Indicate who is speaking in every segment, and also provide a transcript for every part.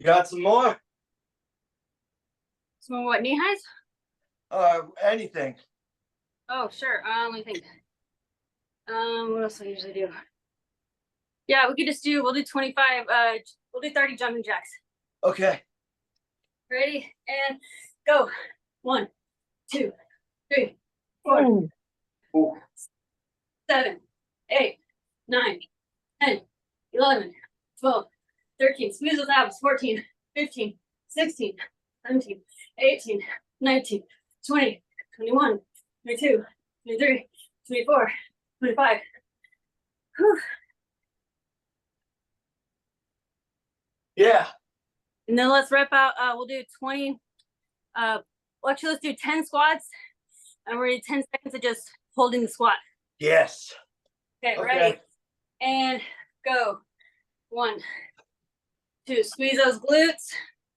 Speaker 1: You got some more?
Speaker 2: Some more what, knee highs?
Speaker 1: Anything.
Speaker 2: Oh, sure. Let me think. What else do I usually do? Yeah, we could just do, we'll do 25, we'll do 30 jumping jacks.
Speaker 1: Okay.
Speaker 2: Ready? And go. 1, 2, 3, 4,
Speaker 1: Ooh.
Speaker 2: 7, 8, 9, 10, 11, 12, 13. Squeeze those abs. 14, 15, 16, 17, 18, 19, 20, 21, 22, 23, 24, 25. Whew.
Speaker 1: Yeah.
Speaker 2: And then let's rep out. We'll do 20. Actually, let's do 10 squats. And we're going to do 10 seconds of just holding the squat.
Speaker 1: Yes.
Speaker 2: Okay, ready? And go. 1, 2. Squeeze those glutes.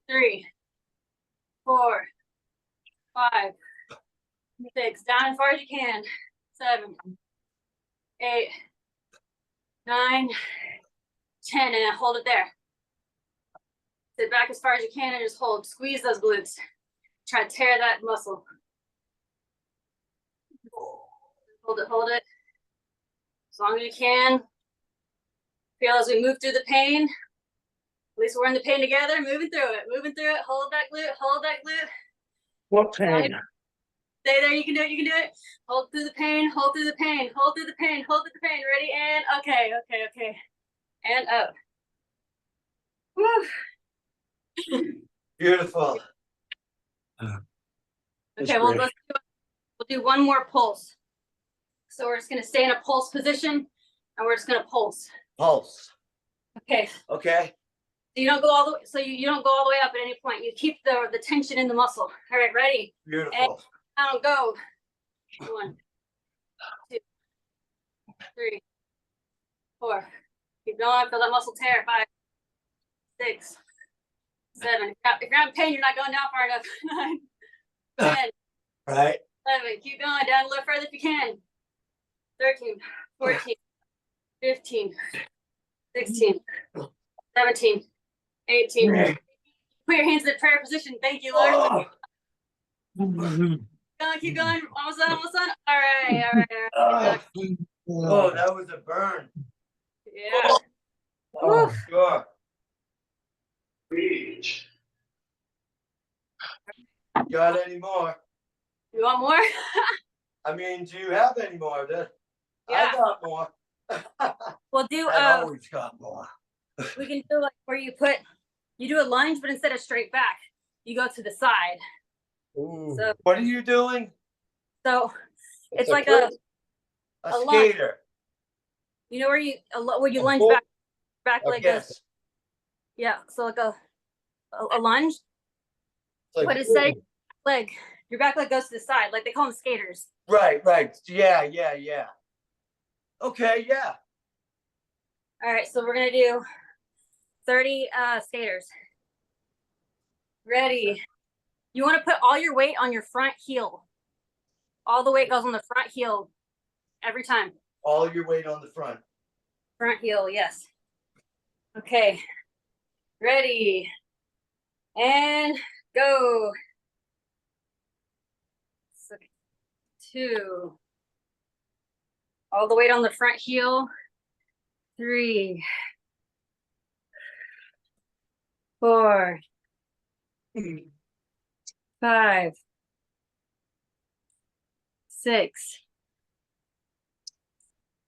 Speaker 2: 3, 4, 5, 6. Down as far as you can. 7, 8, 9, 10. And hold it there. Sit back as far as you can and just hold. Squeeze those glutes. Try to tear that muscle. Hold it, hold it. As long as you can. Feel as we move through the pain. At least we're in the pain together, moving through it, moving through it. Hold that glute, hold that glute.
Speaker 1: What pain?
Speaker 2: Stay there, you can do it, you can do it. Hold through the pain, hold through the pain, hold through the pain, hold through the pain. Ready, and okay, okay, okay. And up. Woo.
Speaker 1: Beautiful.
Speaker 2: Okay, well, we'll do one more pulse. So we're just gonna stay in a pulse position and we're just gonna pulse.
Speaker 1: Pulse.
Speaker 2: Okay.
Speaker 1: Okay.
Speaker 2: So you don't go all the way, so you don't go all the way up at any point. You keep the tension in the muscle. All right, ready?
Speaker 1: Beautiful.
Speaker 2: And down, go. 1, 2, 3, 4. Keep going. Feel that muscle tear. 5, 6, 7. If you're in pain, you're not going down far enough. 9, 10.
Speaker 1: Right.
Speaker 2: 11. Keep going. Down a little further if you can. 13, 14, 15, 16, 17, 18. Put your hands in the prayer position. Thank you, Lord.
Speaker 1: Oh.
Speaker 2: Keep going. Almost done, almost done. All right, all right, all right.
Speaker 1: Oh, that was a burn.
Speaker 2: Yeah.
Speaker 1: Oh, sure. Beach. Got any more?
Speaker 2: You want more?
Speaker 1: I mean, do you have any more?
Speaker 2: Yeah.
Speaker 1: I got more.
Speaker 2: We'll do.
Speaker 1: I always got more.
Speaker 2: We can do like where you do a lunge, but instead of straight back, you go to the side.
Speaker 1: Ooh.
Speaker 2: So
Speaker 1: what are you doing?
Speaker 2: So it's like a
Speaker 1: skater.
Speaker 2: Lunge. You know where you lunge back leg goes. Yeah, so like a lunge.
Speaker 1: Like,
Speaker 2: but instead of leg, your back leg goes to the side, like they call them skaters.
Speaker 1: Right. Yeah. Okay, yeah.
Speaker 2: All right, so we're gonna do 30 skaters. Ready? You want to put all your weight on your front heel. All the weight goes on the front heel every time.
Speaker 1: All your weight on the front.
Speaker 2: Front heel, yes. Okay. Ready. And go. 2. All the weight on the front heel. 3. 4. 5. 6.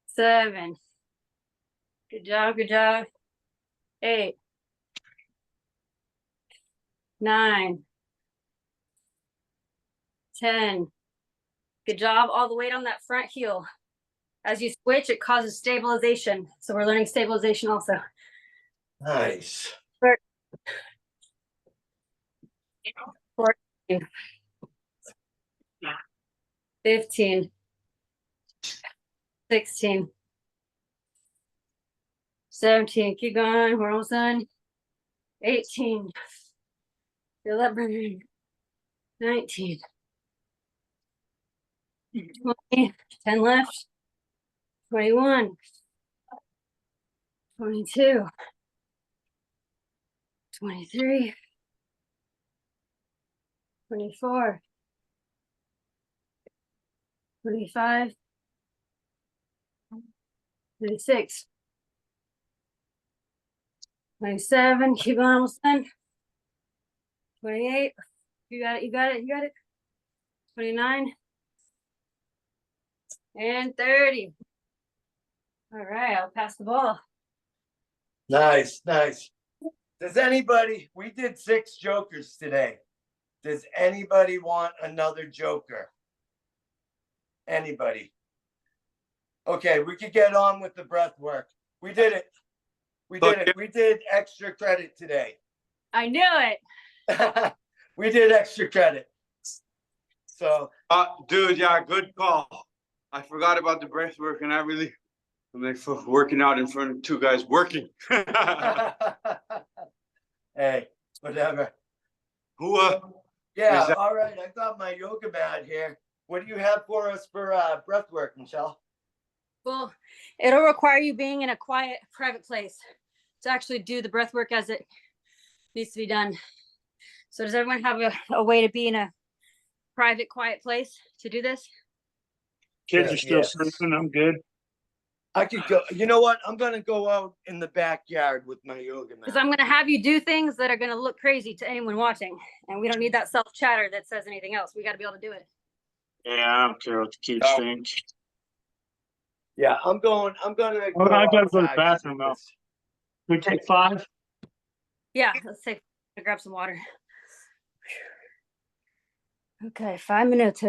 Speaker 2: 7. Good job, good job. 8. 9. 10. Good job. All the weight on that front heel. As you switch, it causes stabilization. So we're learning stabilization also.
Speaker 1: Nice.
Speaker 2: 14. 15. 16. 17. Keep going. We're almost done. 18. Feel that burning. 19. 20. 10 left. 21. 22. 23, 24, 25, 26, 27, keep going, almost done. 28, you got it, you got it, you got it. 29, and 30. All right, I'll pass the ball.
Speaker 1: Nice, nice. Does anybody, we did 6 jokers today. Does anybody want another joker? Anybody? Okay, we could get on with the breath work. We did it. We did it. We did extra credit today.
Speaker 2: I knew it.
Speaker 1: We did extra credit. So,
Speaker 3: dude, yeah, good call. I forgot about the breath work, and I'm like working out in front of 2 guys working.
Speaker 1: hey, whatever.
Speaker 3: Who
Speaker 1: Yeah, all right. I got my yoga mat here. What do you have for us for breath work, Michelle?
Speaker 2: Well, it'll require you being in a quiet, private place to actually do the breath work as it needs to be done. So does everyone have a way to be in a private, quiet place to do this?
Speaker 4: Kids are still sleeping. I'm good.
Speaker 1: I could go. You know what? I'm gonna go out in the backyard with my yoga mat.
Speaker 2: Because I'm going to have you do things that are going to look crazy to anyone watching, and we don't need that self chatter that says anything else. We got to be able to do it.
Speaker 4: Yeah, I don't care what the kids think.
Speaker 1: Yeah, I'm gonna.
Speaker 4: I gotta go to the
Speaker 1: outside
Speaker 4: bathroom
Speaker 1: to do
Speaker 4: now.
Speaker 1: this.
Speaker 4: We take 5.
Speaker 2: Yeah, let's grab some water. Okay, 5 minutes.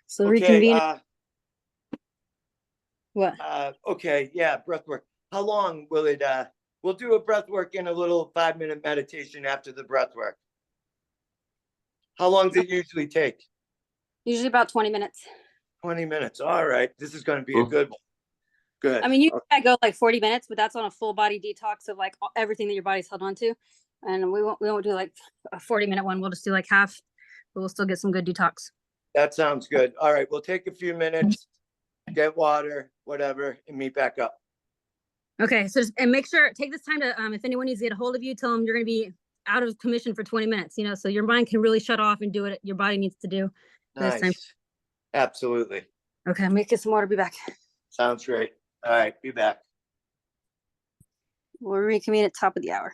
Speaker 2: So reconvene. What?
Speaker 1: Okay, yeah, breath work. How long will it? We'll do a breath work and a little 5-minute meditation after the breath work. How long does it usually take?
Speaker 2: Usually about 20 minutes.
Speaker 1: 20 minutes. All right, this is going to be a good one. Good.
Speaker 2: I mean, you might go like 40 minutes, but that's on a full body detox of like everything that your body's held on to. And we won't do like a 40-minute one. We'll just do like half, but we'll still get some good detox.
Speaker 1: That sounds good. All right, we'll take a few minutes, get water, whatever, and meet back up.
Speaker 2: Okay, so and make sure, take this time to, if anyone needs to get a hold of you, tell them you're going to be out of commission for 20 minutes, so your mind can really shut off and do what your body needs to do.
Speaker 1: Nice.
Speaker 2: Time.
Speaker 1: Absolutely.
Speaker 2: Okay, make it some water, be back.
Speaker 1: Sounds great. All right, be back.
Speaker 2: We'll reconvene at top of the hour.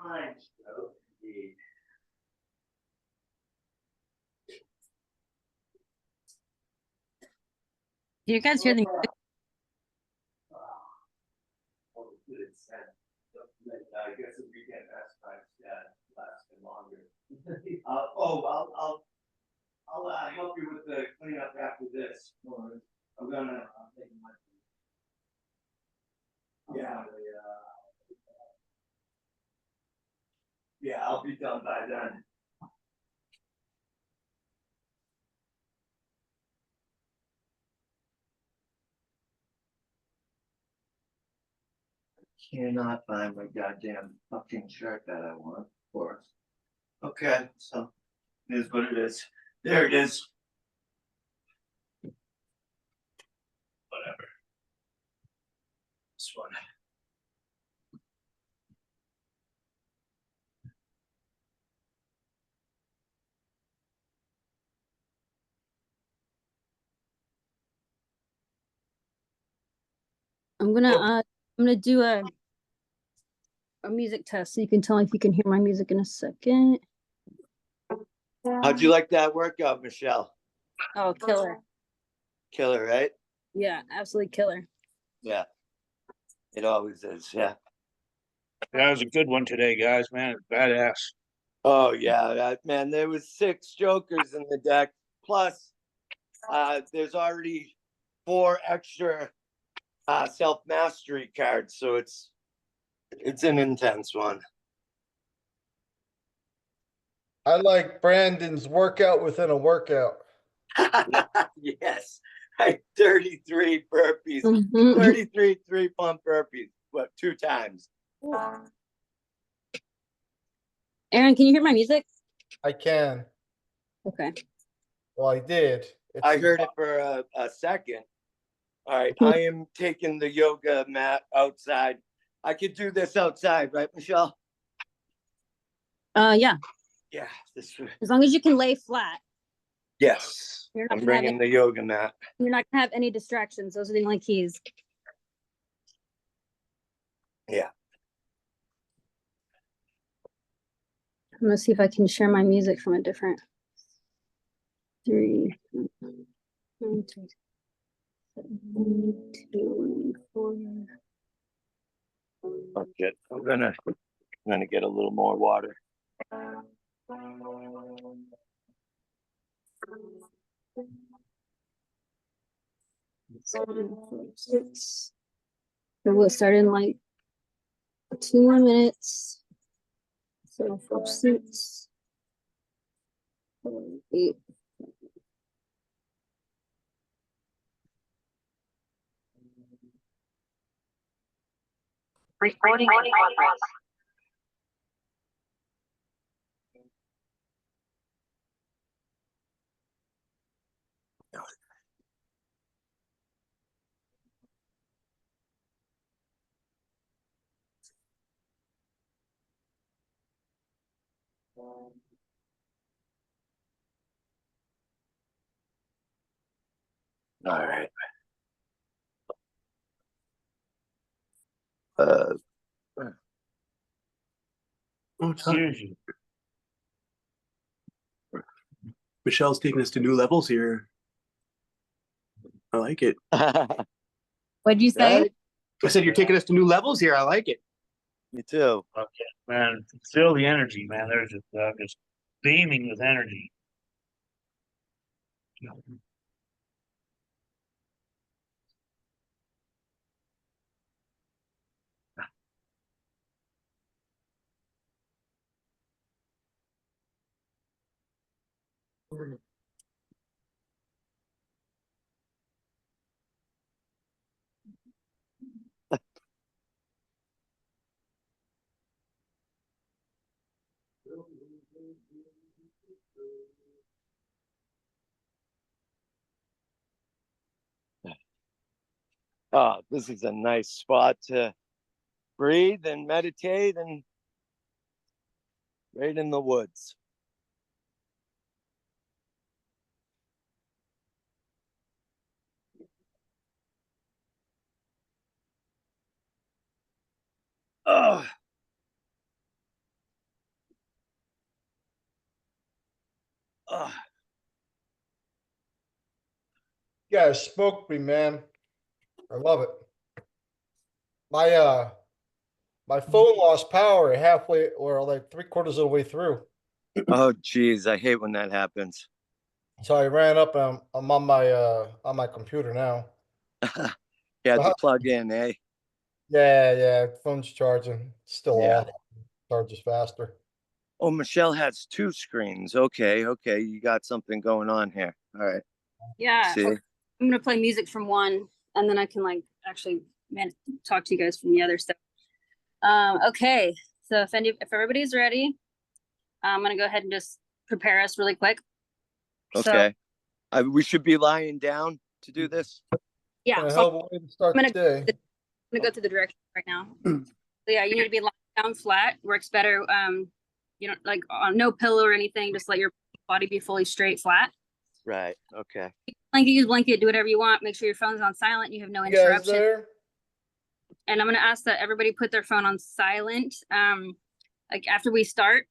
Speaker 1: Mind stroke, indeed.
Speaker 2: Do you guys hear the music?
Speaker 1: I guess the weekend lasted longer. I'll help you with the cleanup after this. I'm gonna. Yeah. Yeah, I'll be done by then. Cannot find my goddamn fucking shirt that I want, of course. Okay, so it is what it is. There it is. Whatever. This one.
Speaker 2: I'm gonna do a music test so you can tell if you can hear my music in a second.
Speaker 1: How'd you like that workout, Michelle?
Speaker 2: Oh, killer.
Speaker 1: Killer, right?
Speaker 2: Yeah, absolutely killer.
Speaker 1: Yeah. It always is, yeah.
Speaker 4: That was a good one today, guys, man. It's badass.
Speaker 1: Oh yeah, man, there was 6 jokers in the deck. Plus, there's already 4 extra self-mastery cards, so it's an intense one.
Speaker 5: I like Brandon's workout within a workout.
Speaker 1: Yes. 33 burpees.
Speaker 2: Mhm.
Speaker 1: 33 3-pump burpees. What, 2 times?
Speaker 2: Aaron, can you hear my music?
Speaker 5: I can.
Speaker 2: Okay.
Speaker 5: Well, I did.
Speaker 1: I heard it for a second. All right, I am taking the yoga mat outside. I could do this outside, right, Michelle?
Speaker 2: Yeah,
Speaker 1: Yeah, this.
Speaker 2: as long as you can lay flat.
Speaker 1: Yes,
Speaker 2: You're not
Speaker 1: I'm
Speaker 2: gonna have
Speaker 1: bringing the yoga mat.
Speaker 2: You're not gonna have any distractions. Those are the only keys.
Speaker 1: Yeah.
Speaker 2: I'm gonna see if I can share my music from a different 3, 1, 2, 4.
Speaker 1: Oh, shit. I'm gonna get a little more water.
Speaker 2: Six. So we'll start in like 2 more minutes. 7, 4, 6, 7, 8.
Speaker 6: Recording in progress.
Speaker 1: All right.
Speaker 4: Seriously.
Speaker 7: Michelle's taking us to new levels here. I like it.
Speaker 2: What'd you say?
Speaker 1: Right?
Speaker 7: I said you're taking us to new levels here. I like it.
Speaker 1: Me too.
Speaker 4: Okay, man. Feel the energy, man. There's just beaming with energy.
Speaker 1: Oh, this is a nice spot to breathe and meditate and right in the woods. Oh,
Speaker 5: You guys smoked me, man. I love it. My phone lost power halfway or like 3/4 of the way through.
Speaker 1: Oh, geez, I hate when that happens.
Speaker 5: So I ran up and I'm on my computer now.
Speaker 1: You had to plug in, eh?
Speaker 5: Yeah, phone's charging. Still
Speaker 1: Yeah.
Speaker 5: off. Charges faster.
Speaker 1: Oh, Michelle has 2 screens. Okay, you got something going on here. All right.
Speaker 2: Yeah.
Speaker 1: See?
Speaker 2: I'm gonna play music from one, and then I can like actually talk to you guys from the other stuff. Okay. So if everybody's ready, I'm gonna go ahead and just prepare us really quick.
Speaker 1: Okay. We should be lying down to do this.
Speaker 2: Yeah.
Speaker 5: What a
Speaker 2: So
Speaker 5: hell of a way to start the day.
Speaker 2: I'm gonna go through the directions right now. So yeah, you need to be lying down flat. Works better. You know, like on no pillow or anything. Just let your body be fully straight, flat.
Speaker 1: Right. Okay.
Speaker 2: Blanket, use blanket. Do whatever you want. Make sure your phone's on silent. You have no
Speaker 5: You guys
Speaker 2: interruption.
Speaker 5: there?
Speaker 2: And I'm gonna ask that everybody put their phone on silent. Like after we start,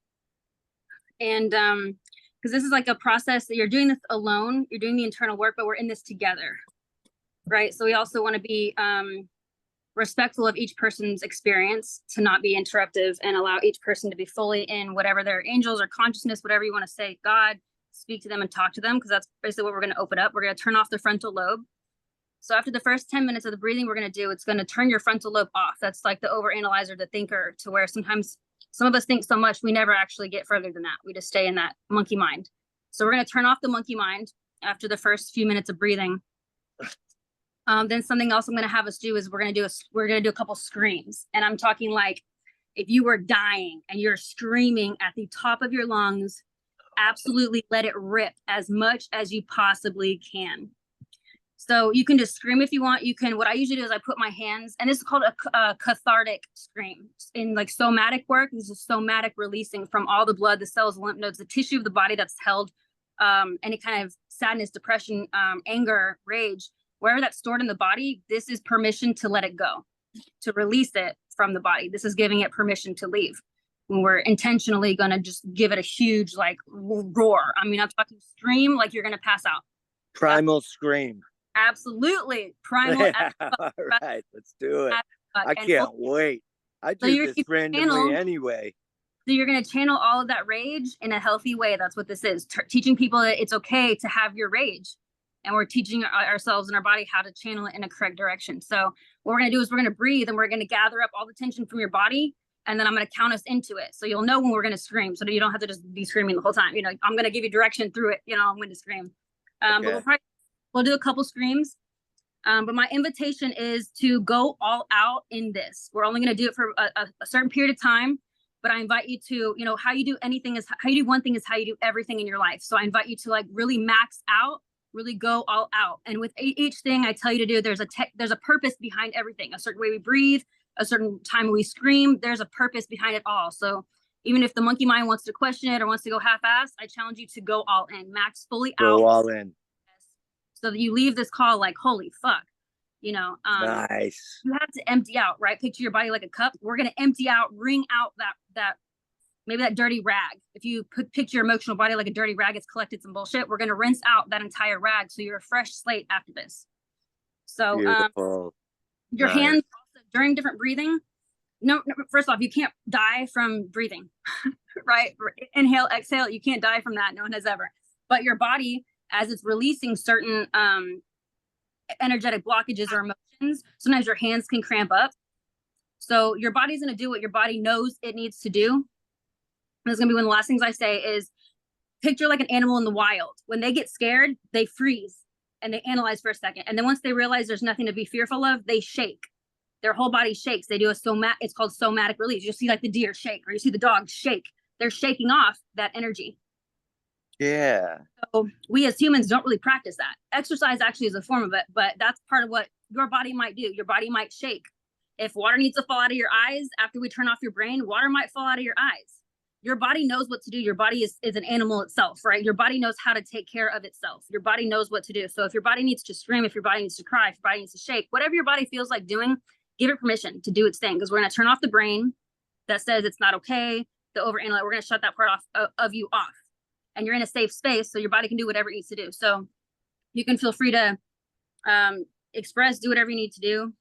Speaker 2: and because this is like a process that you're doing this alone. You're doing the internal work, but we're in this together, right? So we also want to be respectful of each person's experience, to not be interruptive, and allow each person to be fully in whatever their angels or consciousness, whatever you want to say, God, speak to them and talk to them, because that's basically what we're going to open up. We're going to turn off the frontal lobe. So after the first 10 minutes of the breathing we're going to do, it's going to turn your frontal lobe off. That's like the overanalyzer, the thinker, to where sometimes some of us think so much, we never actually get further than that. We just stay in that monkey mind. So we're going to turn off the monkey mind after the first few minutes of breathing. Then something else I'm going to have us do is we're going to do a couple screams. And I'm talking like if you were dying and you're screaming at the top of your lungs, absolutely let it rip as much as you possibly can. So you can just scream if you want. You can, what I usually do is I put my hands, and this is called a cathartic scream. In like somatic work, this is somatic releasing from all the blood, the cells, the lymph nodes, the tissue of the body that's held any kind of sadness, depression, anger, rage, wherever that's stored in the body. This is permission to let it go, to release it from the body. This is giving it permission to leave. When we're intentionally going to just give it a huge like roar. I mean, I'm talking scream like you're going to pass out.
Speaker 1: Primal scream.
Speaker 2: Absolutely. Primal.
Speaker 1: All right, let's do it. I
Speaker 2: And
Speaker 1: can't wait. I
Speaker 2: So
Speaker 1: do
Speaker 2: you're-
Speaker 1: this
Speaker 2: you
Speaker 1: randomly
Speaker 2: channel-
Speaker 1: anyway.
Speaker 2: So you're going to channel all of that rage in a healthy way. That's what this is. Teaching people that it's okay to have your rage. And we're teaching ourselves and our body how to channel it in a correct direction. So what we're going to do is we're going to breathe, and we're going to gather up all the tension from your body. And then I'm going to count us into it. So you'll know when we're going to scream, so that you don't have to just be screaming the whole time. You know, I'm going to give you direction through it, you know, when to scream. But we'll do a couple screams. But my invitation is to go all out in this. We're only going to do it for a certain period of time. But I invite you to, you know, how you do anything is how you do one thing is how you do everything in your life. So I invite you to like really max out, really go all out. And with each thing I tell you to do, there's a purpose behind everything. A certain way we breathe, a certain time we scream, there's a purpose behind it all. So even if the monkey mind wants to question it or wants to go half-assed, I challenge you to go all in, max fully out.
Speaker 1: Go all in.
Speaker 2: So that you leave this call like, holy fuck, you know.
Speaker 1: Nice.
Speaker 2: You have to empty out, right? Picture your body like a cup. We're going to empty out, wring out that maybe that dirty rag. If you picture your emotional body like a dirty rag, it's collected some bullshit. We're going to rinse out that entire rag, so you're a fresh slate after this. So
Speaker 1: Beautiful.
Speaker 2: your
Speaker 1: Nice.
Speaker 2: hands also, during different breathing. No, first off, you can't die from breathing, right? Inhale, exhale. You can't die from that. No one has ever. But your body, as it's releasing certain energetic blockages or emotions, sometimes your hands can cramp up. So your body's going to do what your body knows it needs to do. And it's going to be one of the last things I say is picture like an animal in the wild. When they get scared, they freeze and they analyze for a second. And then once they realize there's nothing to be fearful of, they shake. Their whole body shakes. They do it's called somatic release. You'll see like the deer shake, or you see the dog shake. They're shaking off that energy.
Speaker 1: Yeah.
Speaker 2: So we as humans don't really practice that. Exercise actually is a form of it, but that's part of what your body might do. Your body might shake. If water needs to fall out of your eyes after we turn off your brain, water might fall out of your eyes. Your body knows what to do. Your body is an animal itself, right? Your body knows how to take care of itself. Your body knows what to do. So if your body needs to scream, if your body needs to cry, if your body needs to shake, whatever your body feels like doing, give it permission to do its thing, because we're going to turn off the brain that says it's not okay, the overanalyze. We're going to shut that part off of you off. and you're in a safe space, so your body can do whatever it needs to do. So you can feel free to express, do whatever you need to do.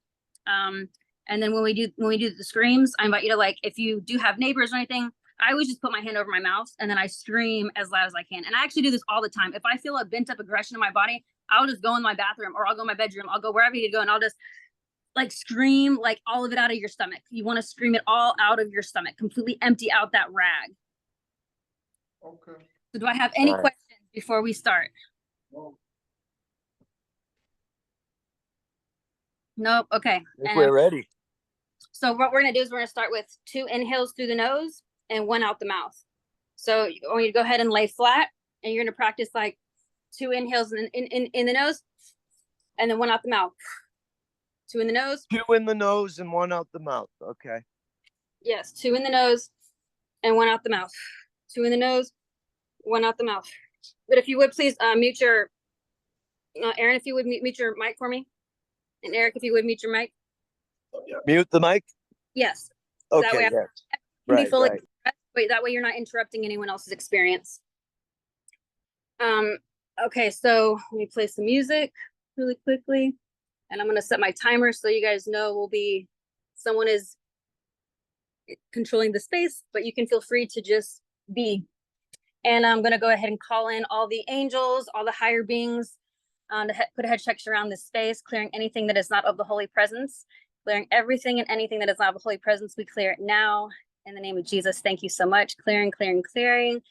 Speaker 2: And then when we do the screams, I invite you to, like, if you do have neighbors or anything, I always just put my hand over my mouth and then I scream as loud as I can. And I actually do this all the time. If I feel a bent up aggression in my body, I'll just go in my bathroom, or I'll go in my bedroom, I'll go wherever you need to go, and I'll just like scream like all of it out of your stomach. You want to scream it all out of your stomach, completely empty out that rag.
Speaker 5: Okay.
Speaker 2: So do I have any
Speaker 1: All right.
Speaker 2: questions before we start? Nope. Okay.
Speaker 1: I think
Speaker 2: And
Speaker 1: we're ready.
Speaker 2: so what we're gonna do is we're gonna start with 2 inhales through the nose and 1 out the mouth. So I want you to go ahead and lay flat, and you're gonna practice like 2 inhales in the nose, and then 1 out the mouth. 2 in the nose.
Speaker 1: 2 in the nose and 1 out the mouth. Okay.
Speaker 2: Yes, 2 in the nose and 1 out the mouth. 2 in the nose, 1 out the mouth. But if you would please mute your, Aaron, if you would mute your mic for me, and Eric, if you would mute your mic.
Speaker 1: Mute the mic.
Speaker 2: Yes. That way
Speaker 1: Okay.
Speaker 2: I
Speaker 1: Yeah.
Speaker 2: can be
Speaker 1: Right.
Speaker 2: fully
Speaker 1: Right.
Speaker 2: Wait, that way you're not interrupting anyone else's experience. Okay, so let me play some music really quickly, and I'm gonna set my timer so you guys know someone is controlling the space, but you can feel free to just be. And I'm gonna go ahead and call in all the angels, all the higher beings, to put a head checks around this space, clearing anything that is not of the holy presence, clearing everything and anything that is not of the holy presence. We clear it now in the name of Jesus. Thank you so much. Clearing, clearing, clearing.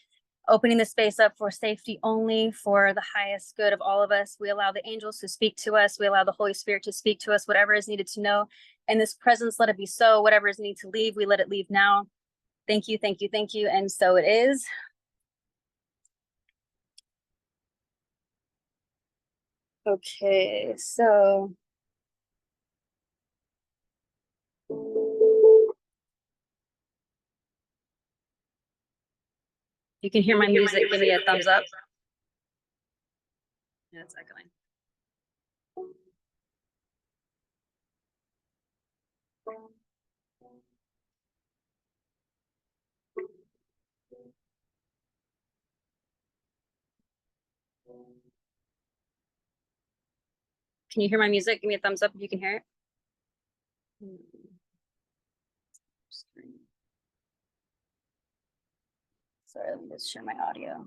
Speaker 2: Opening the space up for safety only, for the highest good of all of us. We allow the angels to speak to us. We allow the Holy Spirit to speak to us. Whatever is needed to know in this presence, let it be so. Whatever is needed to leave, we let it leave now. Thank you, thank you, thank you. And so it is. Okay, so you can hear my music. Give me a thumbs up. Yeah, it's echoing. Can you hear my music? Give me a thumbs up if you can hear it. Sorry, let me just share my audio.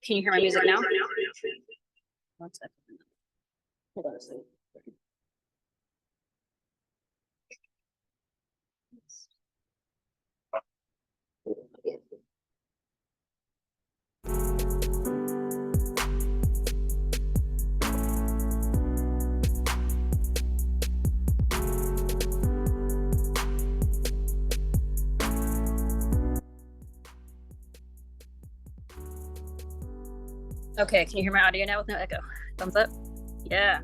Speaker 2: Can you hear my music now? One second. Hold on a second. Okay, can you hear my audio now with no echo? Thumbs up. Yeah.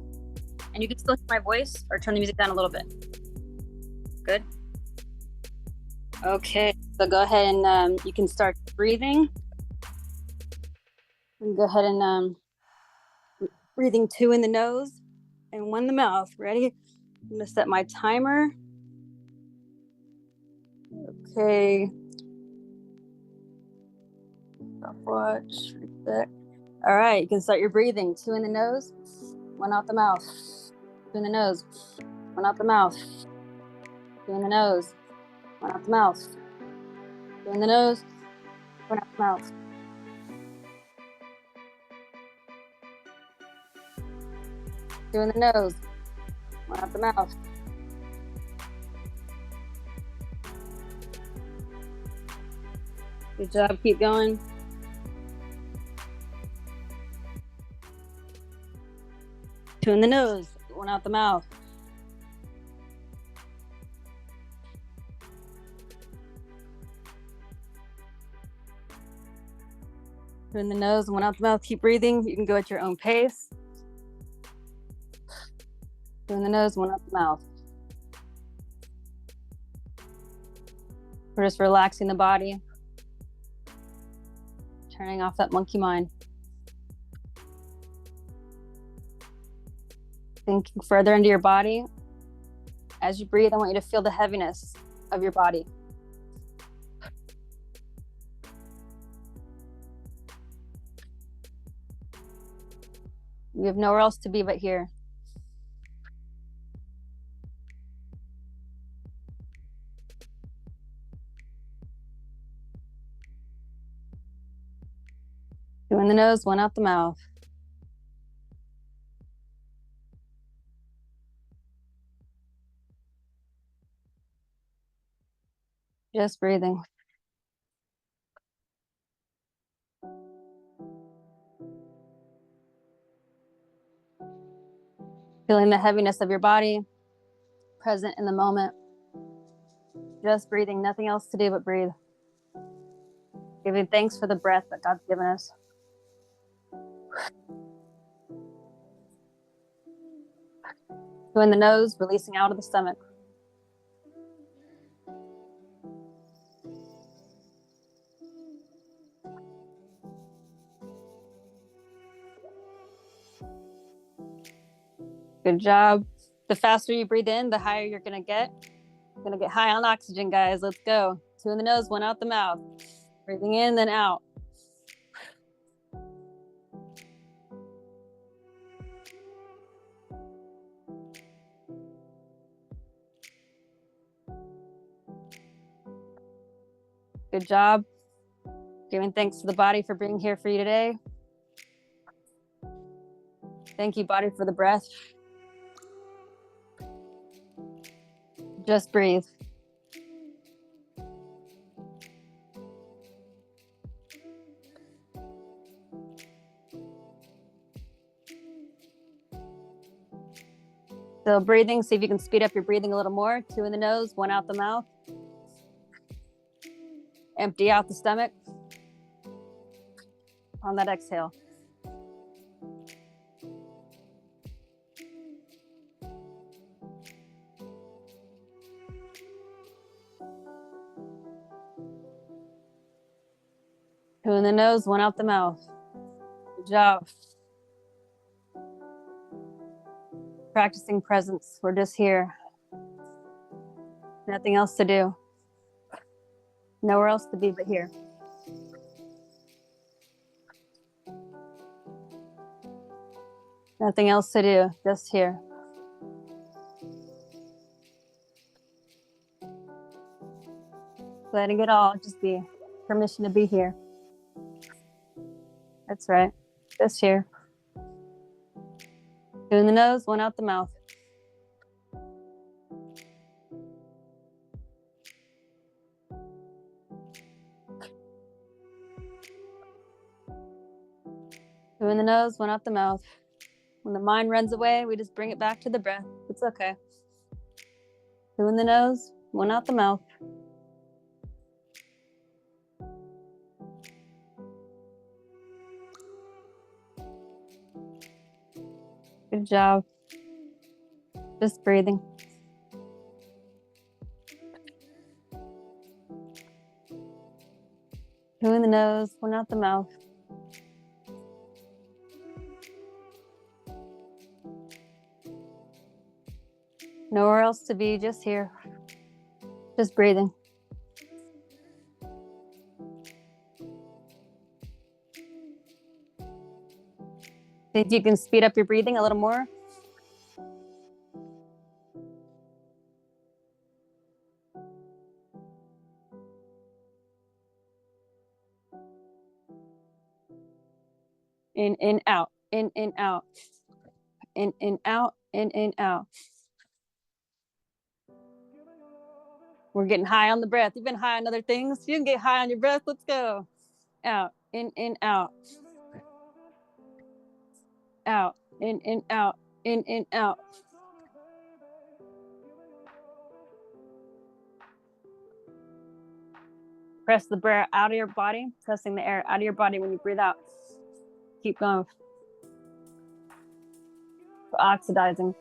Speaker 2: And you can still hear my voice, or turn the music down a little bit. Good. Okay, so go ahead and you can start breathing. And go ahead and breathing 2 in the nose and 1 in the mouth. Ready? I'm gonna set my timer. Okay. Stopwatch. Reset. All right, you can start your breathing. 2 in the nose, 1 out the mouth. 2 in the nose, 1 out the mouth. 2 in the nose, 1 out the mouth. 2 in the nose, 1 out the mouth. 2 in the nose, 1 out the mouth. Good job, keep going. 2 in the nose, 1 out the mouth. Two in the nose, 1 out the mouth. Keep breathing. You can go at your own pace. 2 in the nose, 1 out the mouth. We're just relaxing the body, turning off that monkey mind. Thinking further into your body. As you breathe, I want you to feel the heaviness of your body. You have nowhere else to be but here. Two in the nose, one out the mouth. Just breathing. Feeling the heaviness of your body, present in the moment. Just breathing, nothing else to do but breathe. Giving thanks for the breath that God's given us. Two in the nose, releasing out of the stomach. Good job. The faster you breathe in, the higher you're gonna get. You're gonna get high on oxygen, guys. Let's go. Two in the nose, one out the mouth. Breathing in, then out. Good job. Giving thanks to the body for being here for you today. Thank you, body, for the breath. Just breathe. Still breathing. See if you can speed up your breathing a little more. Two in the nose, one out the mouth. Empty out the stomach on that exhale. Two in the nose, one out the mouth. Good job. Practicing presence. We're just here. Nothing else to do. Nowhere else to be but here. Nothing else to do, just here. Letting it all just be. Permission to be here. That's right. Just here. Two in the nose, one out the mouth. Two in the nose, one out the mouth. When the mind runs away, we just bring it back to the breath. It's okay. Two in the nose, one out the mouth. Good job. Just breathing. Two in the nose, one out the mouth. Nowhere else to be, just here. Just breathing. See if you can speed up your breathing a little more. In, out. In, out. In, out. In, out. We're getting high on the breath. You've been high on other things. You can get high on your breath. Let's go. Out. In, out. Out. In, out. In, out. Press the breath out of your body, pressing the air out of your body when you breathe out. Keep going. Oxidizing.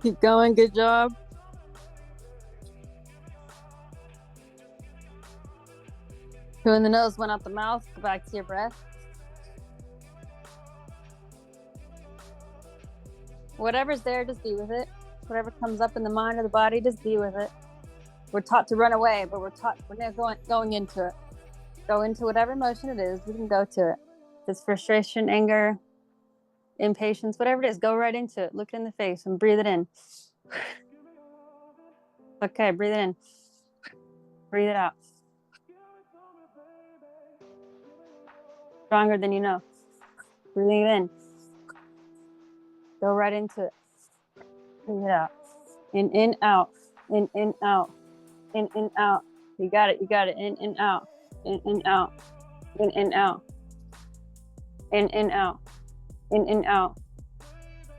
Speaker 2: Keep going. Good job. Two in the nose, one out the mouth. Go back to your breath. Whatever's there, just be with it. Whatever comes up in the mind or the body, just be with it. We're taught to run away, but we're not going into it. Go into whatever emotion it is. You can go to it. If it's frustration, anger, impatience, whatever it is, go right into it. Look it in the face and breathe it in. Okay, breathe it in. Breathe it out. Stronger than you know. Breathing it in. Go right into it. Breathe it out. In, out. In, out. In, out. You got it. You got it. In, out. In, out. In, out. In, out. In, out.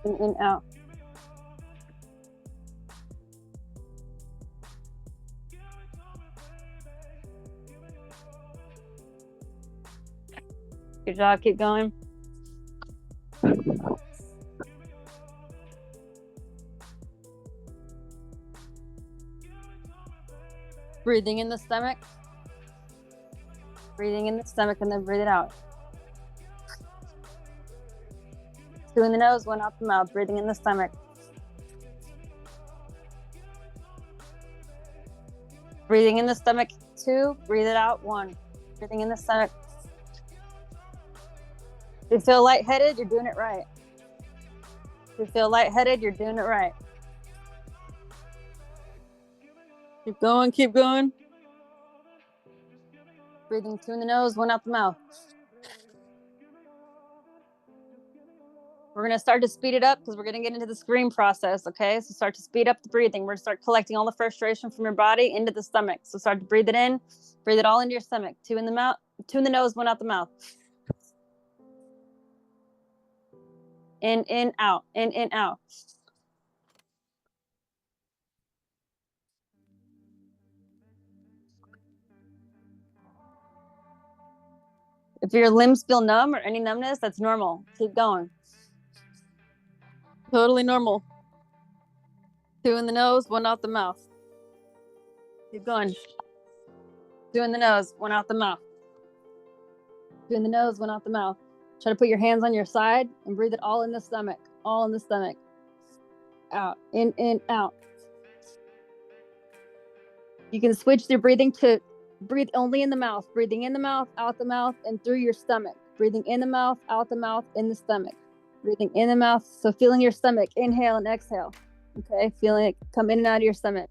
Speaker 2: In, out. Good job. Keep going. Breathing in the stomach. Breathing in the stomach and then breathe it out. Two in the nose, one out the mouth. Breathing in the stomach. Breathing in the stomach, 2. Breathe it out, 1. Breathing in the stomach. If you feel lightheaded, you're doing it right. If you feel lightheaded, you're doing it right. Keep going, keep going. Breathing 2 in the nose, 1 out the mouth. We're going to start to speed it up because we're going to get into the scream process, okay? So start to speed up the breathing. We're going to start collecting all the frustration from your body into the stomach. So start to breathe it in. Breathe it all into your stomach. 2 in the mouth, 2 in the nose, 1 out the mouth. In, out. In, out. If your limbs feel numb or any numbness, that's normal. Keep going. Totally normal. 2 in the nose, 1 out the mouth. Keep going. 2 in the nose, 1 out the mouth. 2 in the nose, 1 out the mouth. Try to put your hands on your side and breathe it all in the stomach. All in the stomach. Out. In, out. You can switch your breathing to breathe only in the mouth. Breathing in the mouth, out the mouth, and through your stomach. Breathing in the mouth, out the mouth, in the stomach. Breathing in the mouth. So feeling your stomach. Inhale and exhale. Okay, feeling it come in and out of your stomach.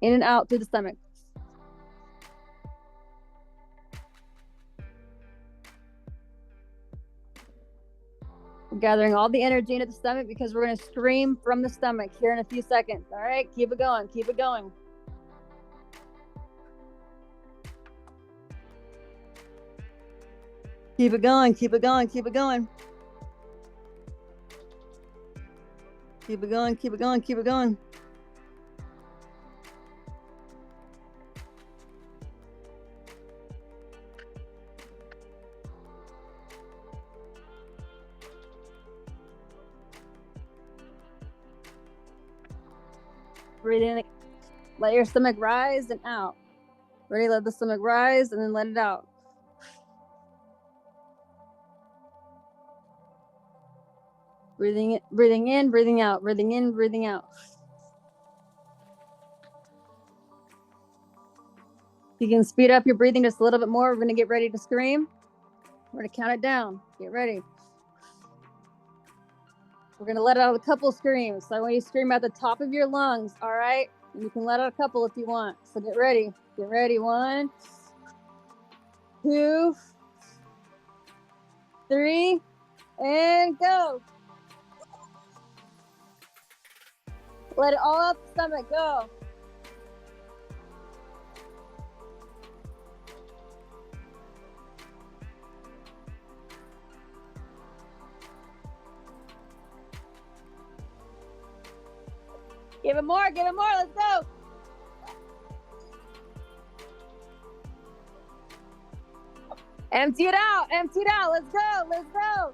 Speaker 2: In and out through the stomach. We're gathering all the energy into the stomach because we're going to scream from the stomach here in a few seconds. All right, keep it going, keep it going. Keep it going, keep it going, keep it going. Keep it going, keep it going, keep it going. Breathe in, let your stomach rise and out. Ready, let the stomach rise and then let it out. Breathing in, breathing out, breathing in, breathing out. You can speed up your breathing just a little bit more. We're going to get ready to scream. We're going to count it down. Get ready. We're going to let out a couple screams. So I want you to scream at the top of your lungs, all right? And you can let out a couple if you want. So get ready. Get ready. 1, 2, 3, and go. Let it all out the stomach. Go. Give it more, let's go. Empty it out. Empty it out. Let's go. Let's go.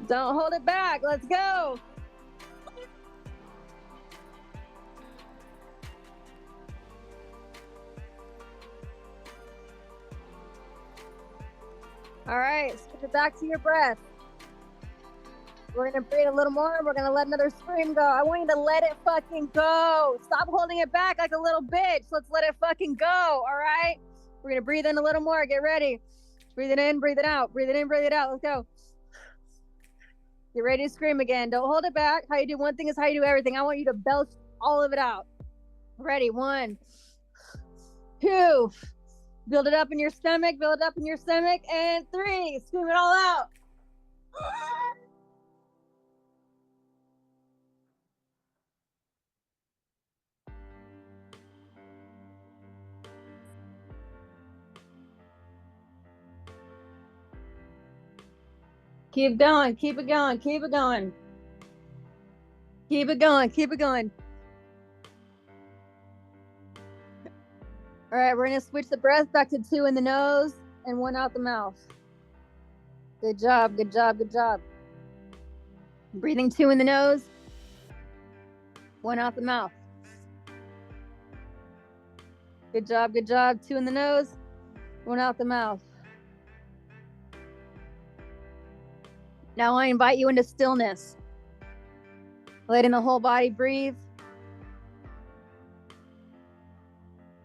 Speaker 2: Don't hold it back. Let's go. All right, switch it back to your breath. We're gonna breathe a little more. We're gonna let another scream go. I want you to let it fucking go. Stop holding it back like a little bitch. Let's let it fucking go, all right? We're gonna breathe in a little more. Get ready. Breathe it in, breathe it out. Breathe it in, breathe it out. Let's go. Get ready to scream again. Don't hold it back. How you do one thing is how you do everything. I want you to belch all of it out. Ready? 1, 2. Build it up in your stomach. Build it up in your stomach. And 3. Scream it all out. Keep going. Keep it going. Keep it going. Keep it going. Keep it going. All right, we're going to switch the breath back to 2 in the nose and 1 out the mouth. Good job. Good job. Good job. Breathing 2 in the nose, 1 out the mouth. Good job. Good job. 2 in the nose, 1 out the mouth. Now I invite you into stillness. Letting the whole body breathe.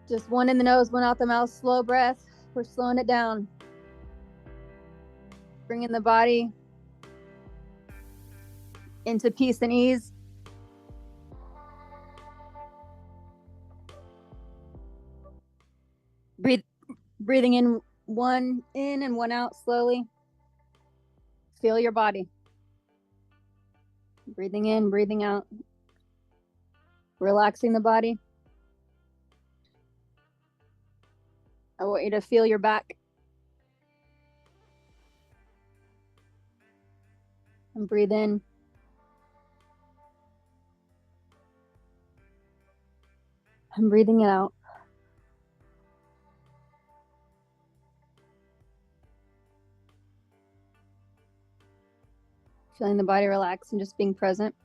Speaker 2: Just 1 in the nose, 1 out the mouth. Slow breath. We're slowing it down. Bringing the body into peace and ease. Breathing in 1 in and 1 out slowly. Feel your body. Breathing in, breathing out. Relaxing the body. I want you to feel your back. And breathe in. I'm breathing it out. Feeling the body relax and just being present.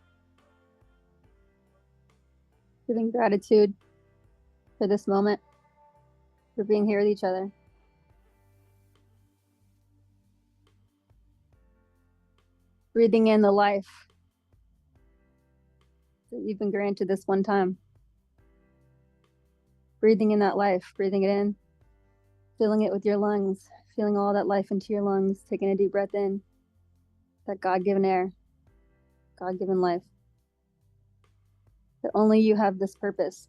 Speaker 2: Giving gratitude for this moment, for being here with each other. Breathing in the life that you've been granted this one time. Breathing in that life, breathing it in, filling it with your lungs, feeling all that life into your lungs, taking a deep breath in, that God-given air, God-given life. That only you have this purpose.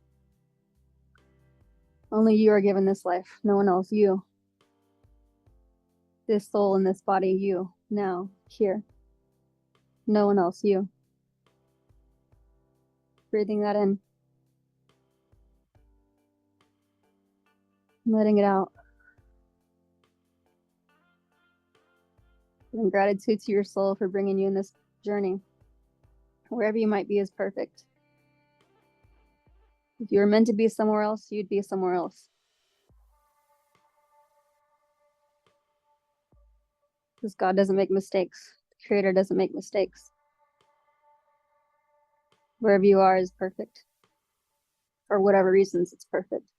Speaker 2: Only you are given this life, no one else, you. This soul in this body, you, now, here. No one else, you. Breathing that in. Letting it out. Giving gratitude to your soul for bringing you in this journey. Wherever you might be is perfect. If you were meant to be somewhere else, you'd be somewhere else. Because God doesn't make mistakes. The Creator doesn't make mistakes. Wherever you are is perfect. For whatever reasons, it's perfect.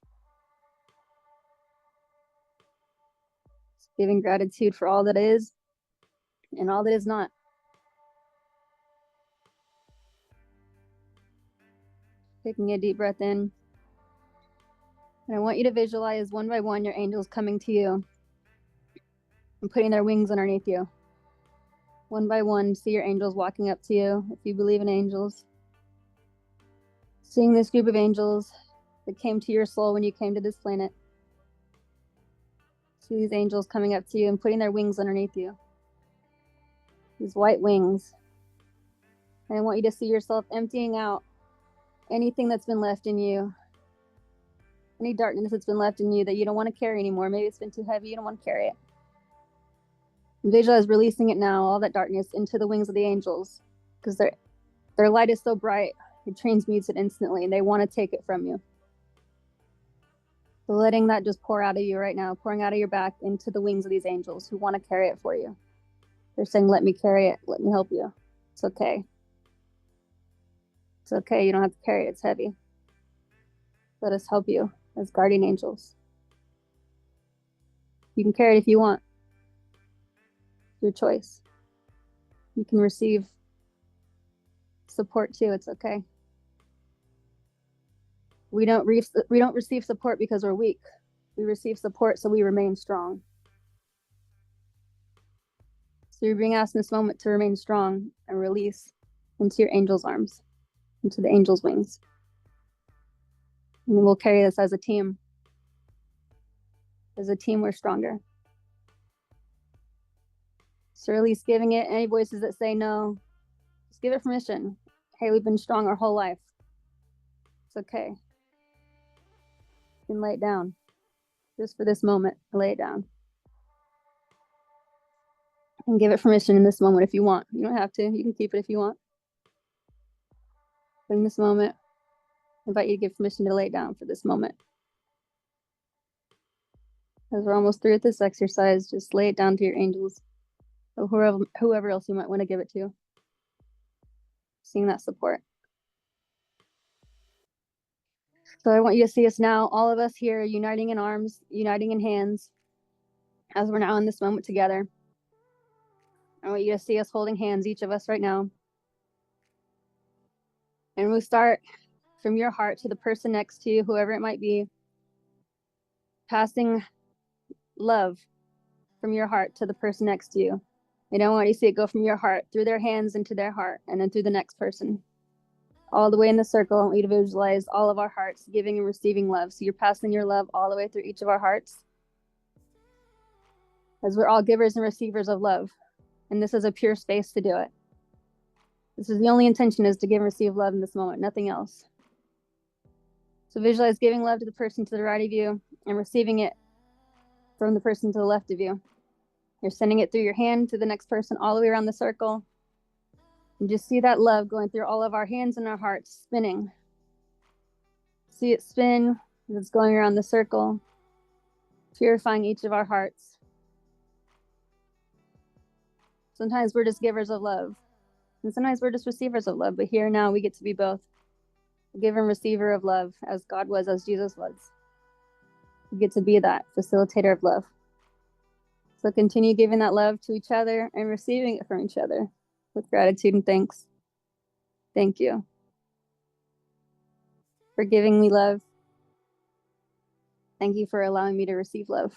Speaker 2: Giving gratitude for all that is and all that is not. Taking a deep breath in. And I want you to visualize 1 by 1 your angels coming to you and putting their wings underneath you. 1 by 1, see your angels walking up to you, if you believe in angels. Seeing this group of angels that came to your soul when you came to this planet. See these angels coming up to you and putting their wings underneath you. These white wings. And I want you to see yourself emptying out anything that's been left in you. Any darkness that's been left in you that you don't want to carry anymore. Maybe it's been too heavy, you don't want to carry it. And visualize releasing it now, all that darkness, into the wings of the angels. Because their light is so bright
Speaker 6: it transmutes it instantly, and they want to take it from you. So letting that just pour out of you right now, pouring out of your back into the wings of these angels who want to carry it for you. They're saying, let me carry it. Let me help you. It's okay. It's okay. You don't have to carry it. It's heavy. Let us help you as guardian angels. You can carry it if you want. It's your choice. You can receive support too. It's okay. We don't receive support because we're weak. We receive support so we remain strong. So you're being asked in this moment to remain strong and release into your angel's arms, into the angel's wings. And we'll carry this as a team. As a team, we're stronger. So release giving it. Any voices that say no, just give it permission. Hey, we've been strong our whole life. It's okay. You can lay it down. Just for this moment, lay it down. And give it permission in this moment if you want. You don't have to. You can keep it if you want. But in this moment, I invite you to give permission to lay it down for this moment. As we're almost through with this exercise, just lay it down to your angels or whoever else you might want to give it to. Seeing that support. So I want you to see us now, all of us here, uniting in arms, uniting in hands, as we're now in this moment together. I want you to see us holding hands, each of us right now. And we'll start from your heart to the person next to you, whoever it might be, passing love from your heart to the person next to you. And I want you to see it go from your heart through their hands into their heart and then through the next person. All the way in the circle. I want you to visualize all of our hearts giving and receiving love. So you're passing your love all the way through each of our hearts. As we're all givers and receivers of love. And this is a pure space to do it. This is the only intention, is to give and receive love in this moment, nothing else. So visualize giving love to the person to the right of you and receiving it from the person to the left of you. You're sending it through your hand to the next person all the way around the circle. And just see that love going through all of our hands and our hearts, spinning. See it spin as it's going around the circle, purifying each of our hearts. Sometimes we're just givers of love, and sometimes we're just receivers of love, but here now we get to be both. A giver and receiver of love, as God was, as Jesus was. We get to be that facilitator of love. So continue giving that love to each other and receiving it from each other with gratitude and thanks. Thank you for giving me love. Thank you for allowing me to receive love.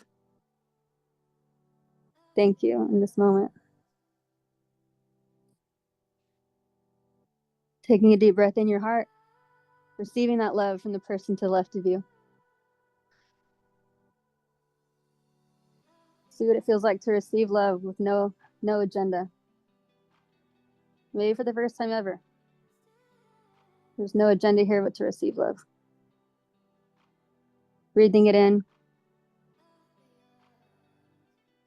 Speaker 6: Thank you in this moment. Taking a deep breath in your heart, receiving that love from the person to the left of you. See what it feels like to receive love with no agenda. Maybe for the first time ever. There's no agenda here but to receive love. Breathing it in.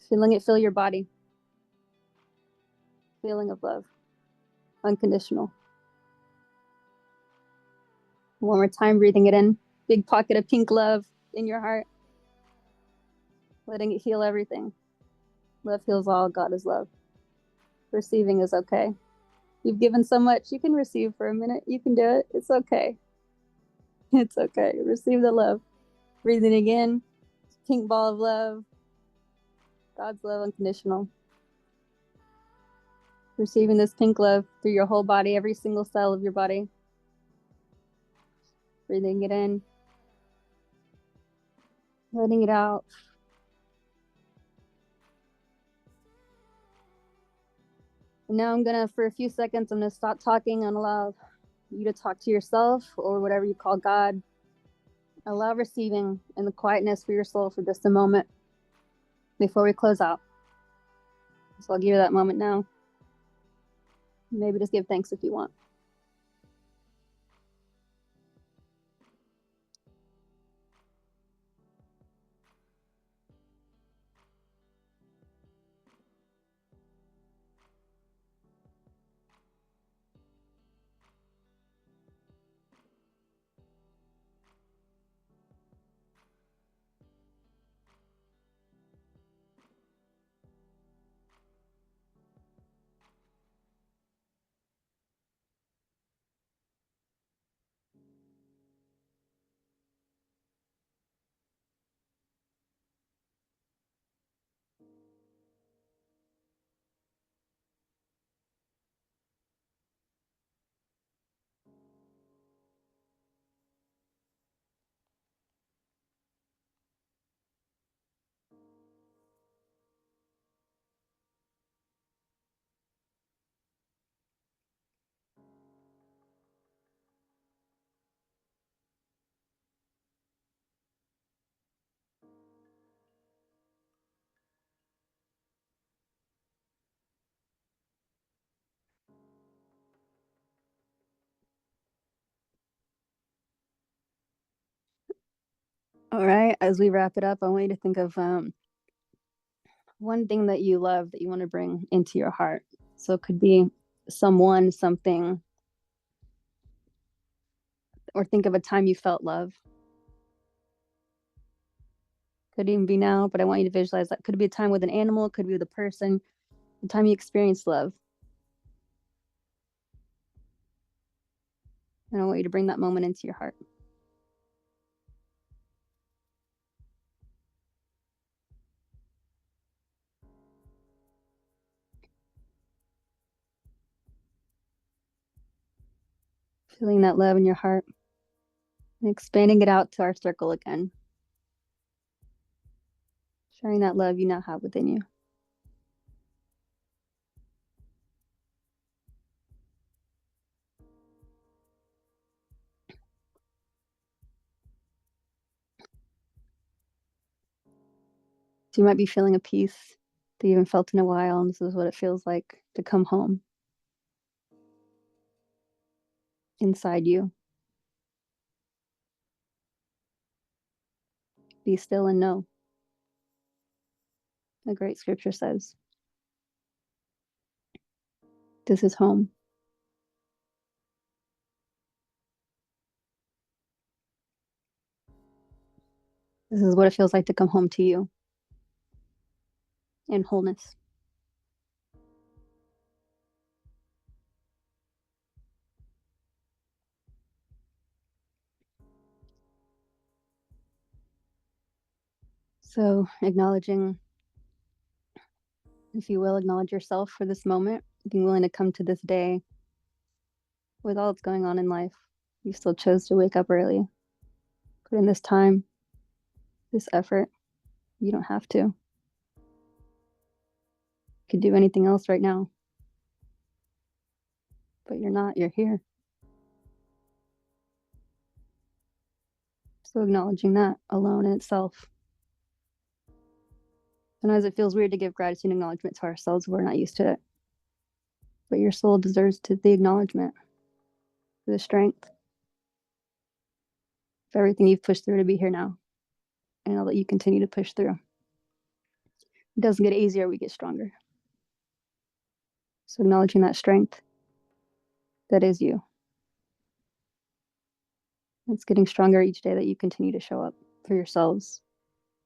Speaker 6: Feeling it fill your body. Feeling of love. Unconditional. One more time, breathing it in. Big pocket of pink love in your heart. Letting it heal everything. Love heals all. God is love. Receiving is okay. You've given so much. You can receive for a minute. You can do it. It's okay. It's okay. Receive the love. Breathing again. Pink ball of love. God's love, unconditional. Receiving this pink love through your whole body, every single cell of your body. Breathing it in. Letting it out. And now for a few seconds, I'm gonna stop talking and allow you to talk to yourself or whatever you call God. Allow receiving and the quietness for your soul for just a moment before we close out. So I'll give you that moment now. Maybe just give thanks if you want. All right. As we wrap it up, I want you to think of one thing that you love that you want to bring into your heart. So it could be someone, something, or think of a time you felt love. Could even be now, but I want you to visualize that. Could be a time with an animal, could be with a person, the time you experienced love. And I want you to bring that moment into your heart. Feeling that love in your heart and expanding it out to our circle again. Sharing that love you now have within you. So you might be feeling a peace that you haven't felt in a while, and this is what it feels like to come home inside you. Be still and know. A great scripture says, this is home. This is what it feels like to come home to you in wholeness. So acknowledging, if you will, acknowledge yourself for this moment, being willing to come to this day with all that's going on in life. You still chose to wake up early, put in this time, this effort. You don't have to. You could do anything else right now, but you're not, you're here. So acknowledging that alone in itself. Sometimes it feels weird to give gratitude and acknowledgement to ourselves. We're not used to it. But your soul deserves the acknowledgement, the strength, for everything you've pushed through to be here now. And I'll let you continue to push through. It doesn't get easier, we get stronger. So acknowledging that strength that is you. It's getting stronger each day that you continue to show up for yourselves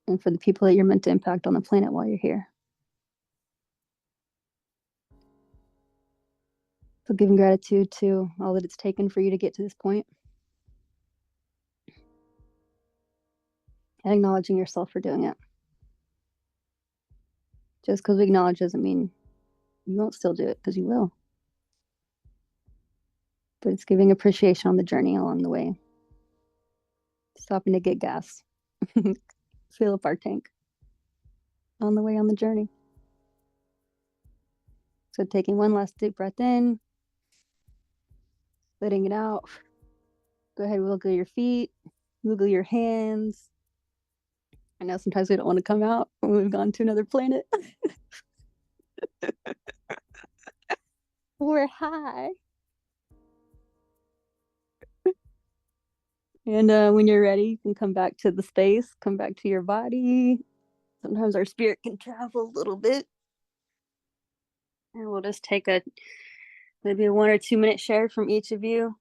Speaker 6: and for the people that you're meant to impact on the planet while you're here. So giving gratitude to all that it's taken for you to get to this point. And acknowledging yourself for doing it. Just because we acknowledge doesn't mean you won't still do it, because you will. But it's giving appreciation on the journey along the way. Stopping to get gas. Fill up our tank on the way on the journey. So taking one last deep breath in, letting it out. Go ahead, wiggle your feet, wiggle your hands. I know sometimes we don't want to come out when we've gone to another planet. We're high. And when you're ready, you can come back to the space, come back to your body. Sometimes our spirit can travel a little bit. And we'll just take maybe a 1 or 2 minute share from each of you.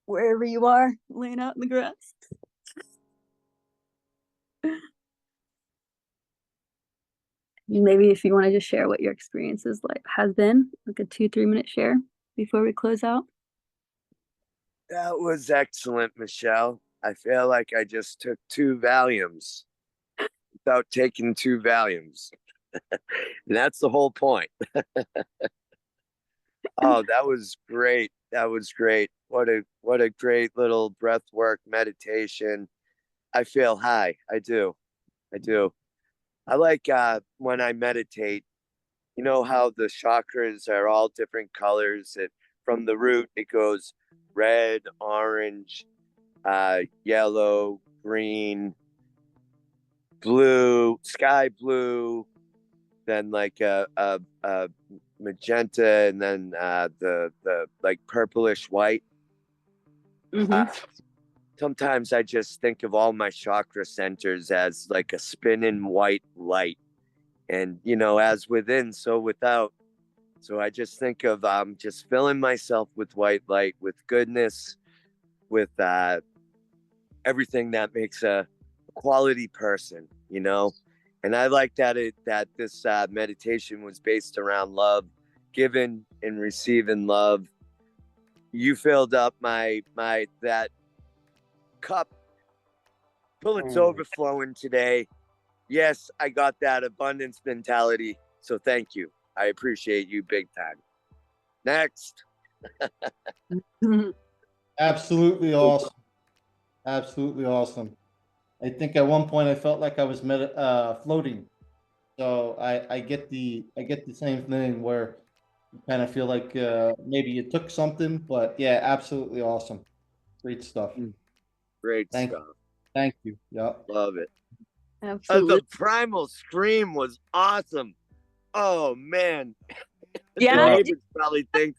Speaker 6: Wherever you are, laying out in the grass. Maybe if you want to just share what your experience has been, like a 2-3 minute share before we close out.
Speaker 1: That was excellent, Michelle. I feel like I just took 2 Valiums without taking 2 Valiums. And that's the whole point. Oh, that was great. That was great. What a great little breath work meditation. I feel high. I do. I like when I meditate, you know how the chakras are all different colors. From the root, it goes red, orange, yellow, green, blue, sky blue, then like a magenta, and then the like purplish white.
Speaker 6: Mm-hmm.
Speaker 1: sometimes I just think of all my chakra centers as like a spinning white light. And, you know, as within, so without. So I just think of just filling myself with white light, with goodness, with everything that makes a quality person, you know. And I like that that this meditation was based around love, giving and receiving love. You filled up my that cup till it's overflowing today. Yes, I got that abundance mentality. So thank you. I appreciate you big time. Next.
Speaker 5: Absolutely awesome. Absolutely awesome. I think at one point I felt like I was floating. So I get the same thing where you kind of feel like maybe you took something, but yeah, absolutely awesome. Great stuff.
Speaker 1: Great
Speaker 5: Thank
Speaker 1: stuff.
Speaker 5: Thank you. Yeah.
Speaker 1: Love it.
Speaker 6: Absolutely.
Speaker 1: The primal scream was awesome. Oh man.
Speaker 6: Yeah.
Speaker 1: The neighbors probably think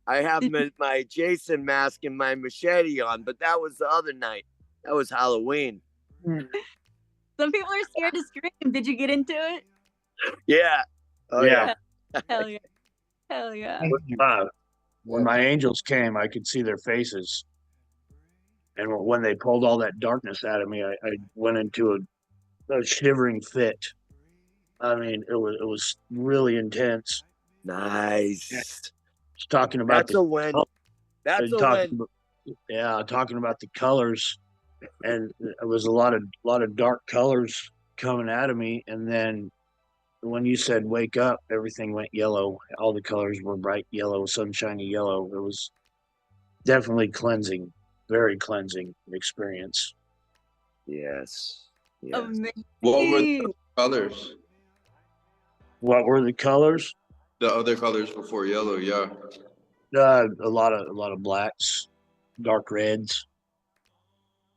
Speaker 1: I have my Jason mask and my machete on, but that was the other night. That was Halloween.
Speaker 6: Some people are scared to scream. Did you get into it?
Speaker 1: Yeah. Oh
Speaker 4: Yeah.
Speaker 6: Hell yeah. Hell yeah.
Speaker 5: Thank you.
Speaker 4: When my angels came, I could see their faces. And when they pulled all that darkness out of me, I went into a shivering fit. I mean, it was really intense.
Speaker 1: Nice.
Speaker 4: Just talking about
Speaker 1: That's a win. That's a win.
Speaker 4: Talking about the colors, and it was a lot of dark colors coming out of me. And then when you said wake up, everything went yellow. All the colors were bright yellow, sunshiny yellow. It was definitely cleansing, very cleansing experience.
Speaker 1: Yes.
Speaker 6: Amazing.
Speaker 8: What were the colors?
Speaker 4: What were the colors?
Speaker 8: The other colors before yellow, yeah.
Speaker 4: A lot of blacks, dark reds.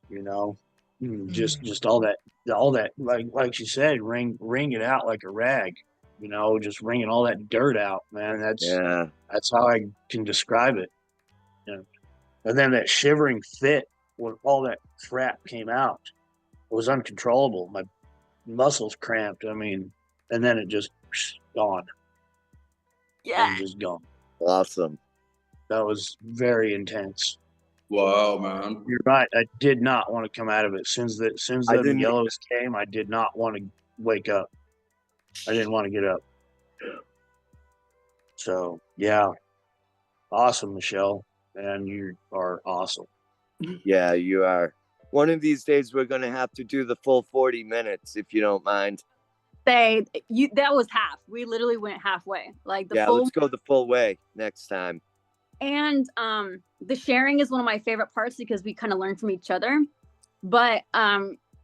Speaker 4: You know, just all that like you said, wring it out like a rag. You know, just wringing all that dirt out, man. That's how I can describe it. Yeah. And then that shivering fit when all that crap came out, it was uncontrollable. My muscles cramped. I mean, and then it just gone.
Speaker 6: Yeah.
Speaker 4: And just gone.
Speaker 1: Awesome.
Speaker 4: That was very intense.
Speaker 8: Wow, man.
Speaker 4: You're right. I did not want to come out of it. Since the yellows came, I did not want to wake up. I didn't want to get up. So yeah, awesome, Michelle, and you are awesome.
Speaker 1: Yeah, you are. One of these days, we're gonna have to do the full 40 minutes, if you don't mind.
Speaker 6: That was half. We literally went halfway. Like
Speaker 1: let's go the full way next time.
Speaker 6: And the sharing is one of my favorite parts because we kind of learn from each other. But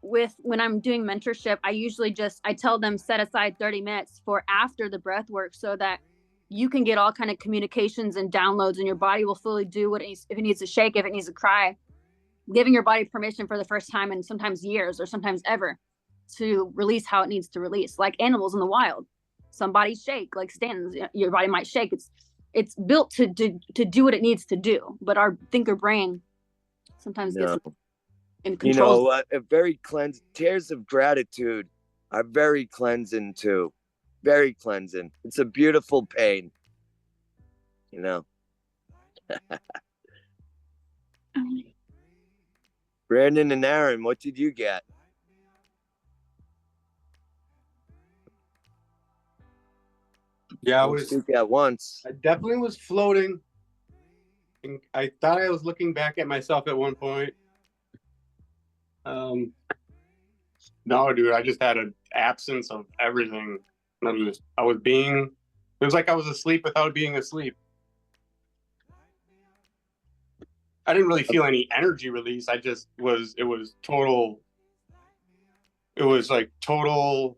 Speaker 6: when I'm doing mentorship, I tell them set aside 30 minutes for after the breath work so that you can get all kind of communications and downloads, and your body will fully do what it needs. If it needs to shake, if it needs to cry, giving your body permission for the first time in sometimes years or sometimes ever to release how it needs to release, like animals in the wild. Some bodies shake, like stands. Your body might shake. It's built to do what it needs to do, but our thinker brain sometimes gets in control.
Speaker 1: You know, a very tears of gratitude are very cleansing too. Very cleansing. It's a beautiful pain. You know. Brandon and Aaron, what did you get?
Speaker 7: Yeah,
Speaker 1: I was at once.
Speaker 7: I definitely was floating. And I thought I was looking back at myself at one point. No, dude, I just had an absence of everything. It was like I was asleep without being asleep. I didn't really feel any energy release. It was like total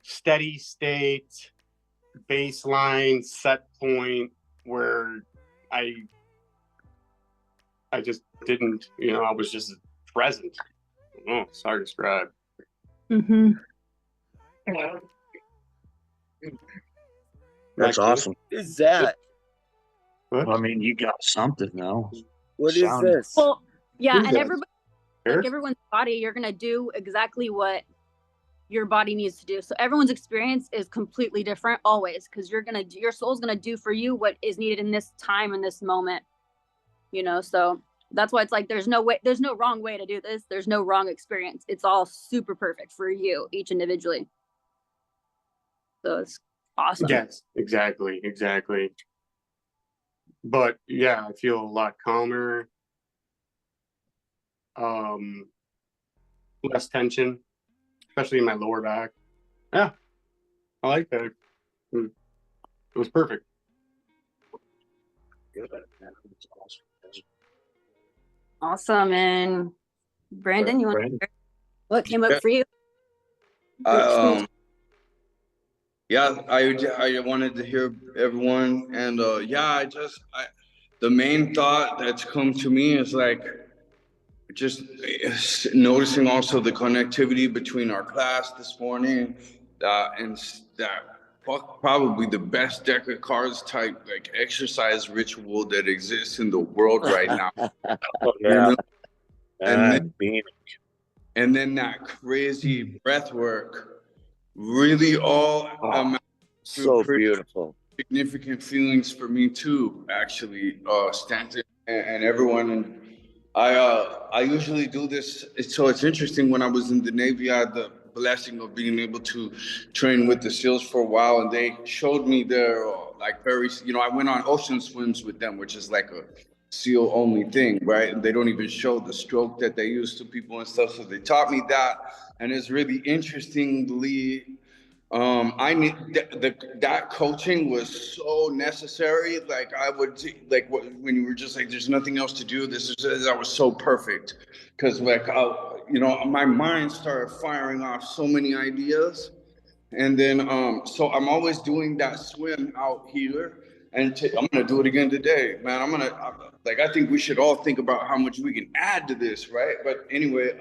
Speaker 7: steady state, baseline set point where I just didn't, I was just present. Oh, it's hard to describe.
Speaker 6: Mm-hmm.
Speaker 4: That's awesome.
Speaker 1: What is that?
Speaker 4: I mean, you got something now.
Speaker 1: What is this?
Speaker 6: Well, Yeah,
Speaker 7: Who's
Speaker 6: and
Speaker 7: that?
Speaker 6: everybody,
Speaker 7: Eric?
Speaker 6: like everyone's body, you're gonna do exactly what your body needs to do. So everyone's experience is completely different always, because your soul's gonna do for you what is needed in this time, in this moment. You know, so that's why it's like there's no wrong way to do this. There's no wrong experience. It's all super perfect for you, each individually. So it's awesome.
Speaker 7: Yes, exactly. But yeah, I feel a lot calmer. Less tension, especially in my lower back. Yeah, I like that. It was perfect.
Speaker 6: Awesome. And Brandon, you want
Speaker 4: Brandon?
Speaker 6: to share what came up for you?
Speaker 8: Yeah, I wanted to hear everyone, and yeah, the main thought that's come to me is like just noticing also the connectivity between our class this morning, and that probably the best deck of cards type like exercise ritual that exists in the world right now.
Speaker 4: Yeah.
Speaker 8: And then that crazy breath work really all amounts to
Speaker 1: So
Speaker 8: pretty
Speaker 1: beautiful.
Speaker 8: significant feelings for me too, actually, Stanton and everyone. And I usually do this. So it's interesting. When I was in the Navy, I had the blessing of being able to train with the SEALs for a while, and they showed me their like very, I went on ocean swims with them, which is like a SEAL only thing, right? And they don't even show the stroke that they use to people and stuff. So they taught me that, and it's really interestingly. I need that coaching was so necessary. Like I would when you were just like, there's nothing else to do. That was so perfect, because like my mind started firing off so many ideas, and then so I'm always doing that swim out here, and I'm gonna do it again today, man. I think we should all think about how much we can add to this, right? But anyway,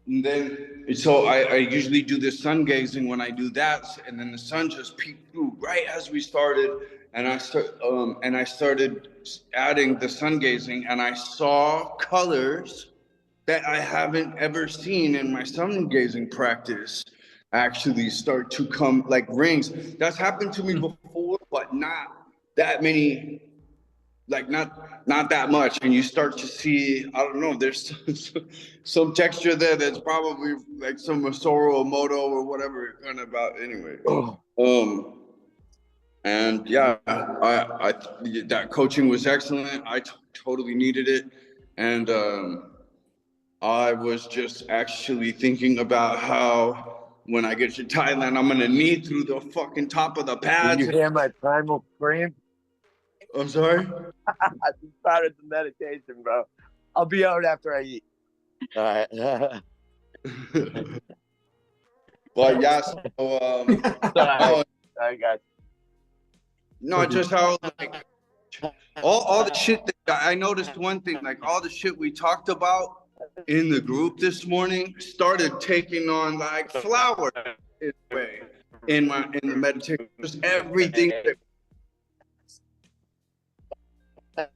Speaker 8: and then, so I usually do this sun gazing when I do that, and then the sun just peeked through right as we started, and I started adding the sun gazing, and I saw colors that I haven't ever seen in my sun gazing practice actually start to come like rings. That's happened to me before, but not that many. Like not that much, and you start to see, I don't know, there's some texture there that's probably like some Masoro Moto or whatever it kind of about anyway. And yeah, I that coaching was excellent. I totally needed it, and I was just actually thinking about how when I get to Thailand, I'm gonna knee through the fucking top of the
Speaker 1: Did
Speaker 8: pads.
Speaker 1: you hear my primal scream?
Speaker 8: I'm sorry.
Speaker 1: I just started the meditation, bro. I'll be out after I eat. All right.
Speaker 8: But yeah, so
Speaker 1: Sorry. I got
Speaker 8: no, just how like all the shit that I noticed one thing, like all the shit we talked about in the group this morning started taking on like flowers in a way in the meditation. Just everything that,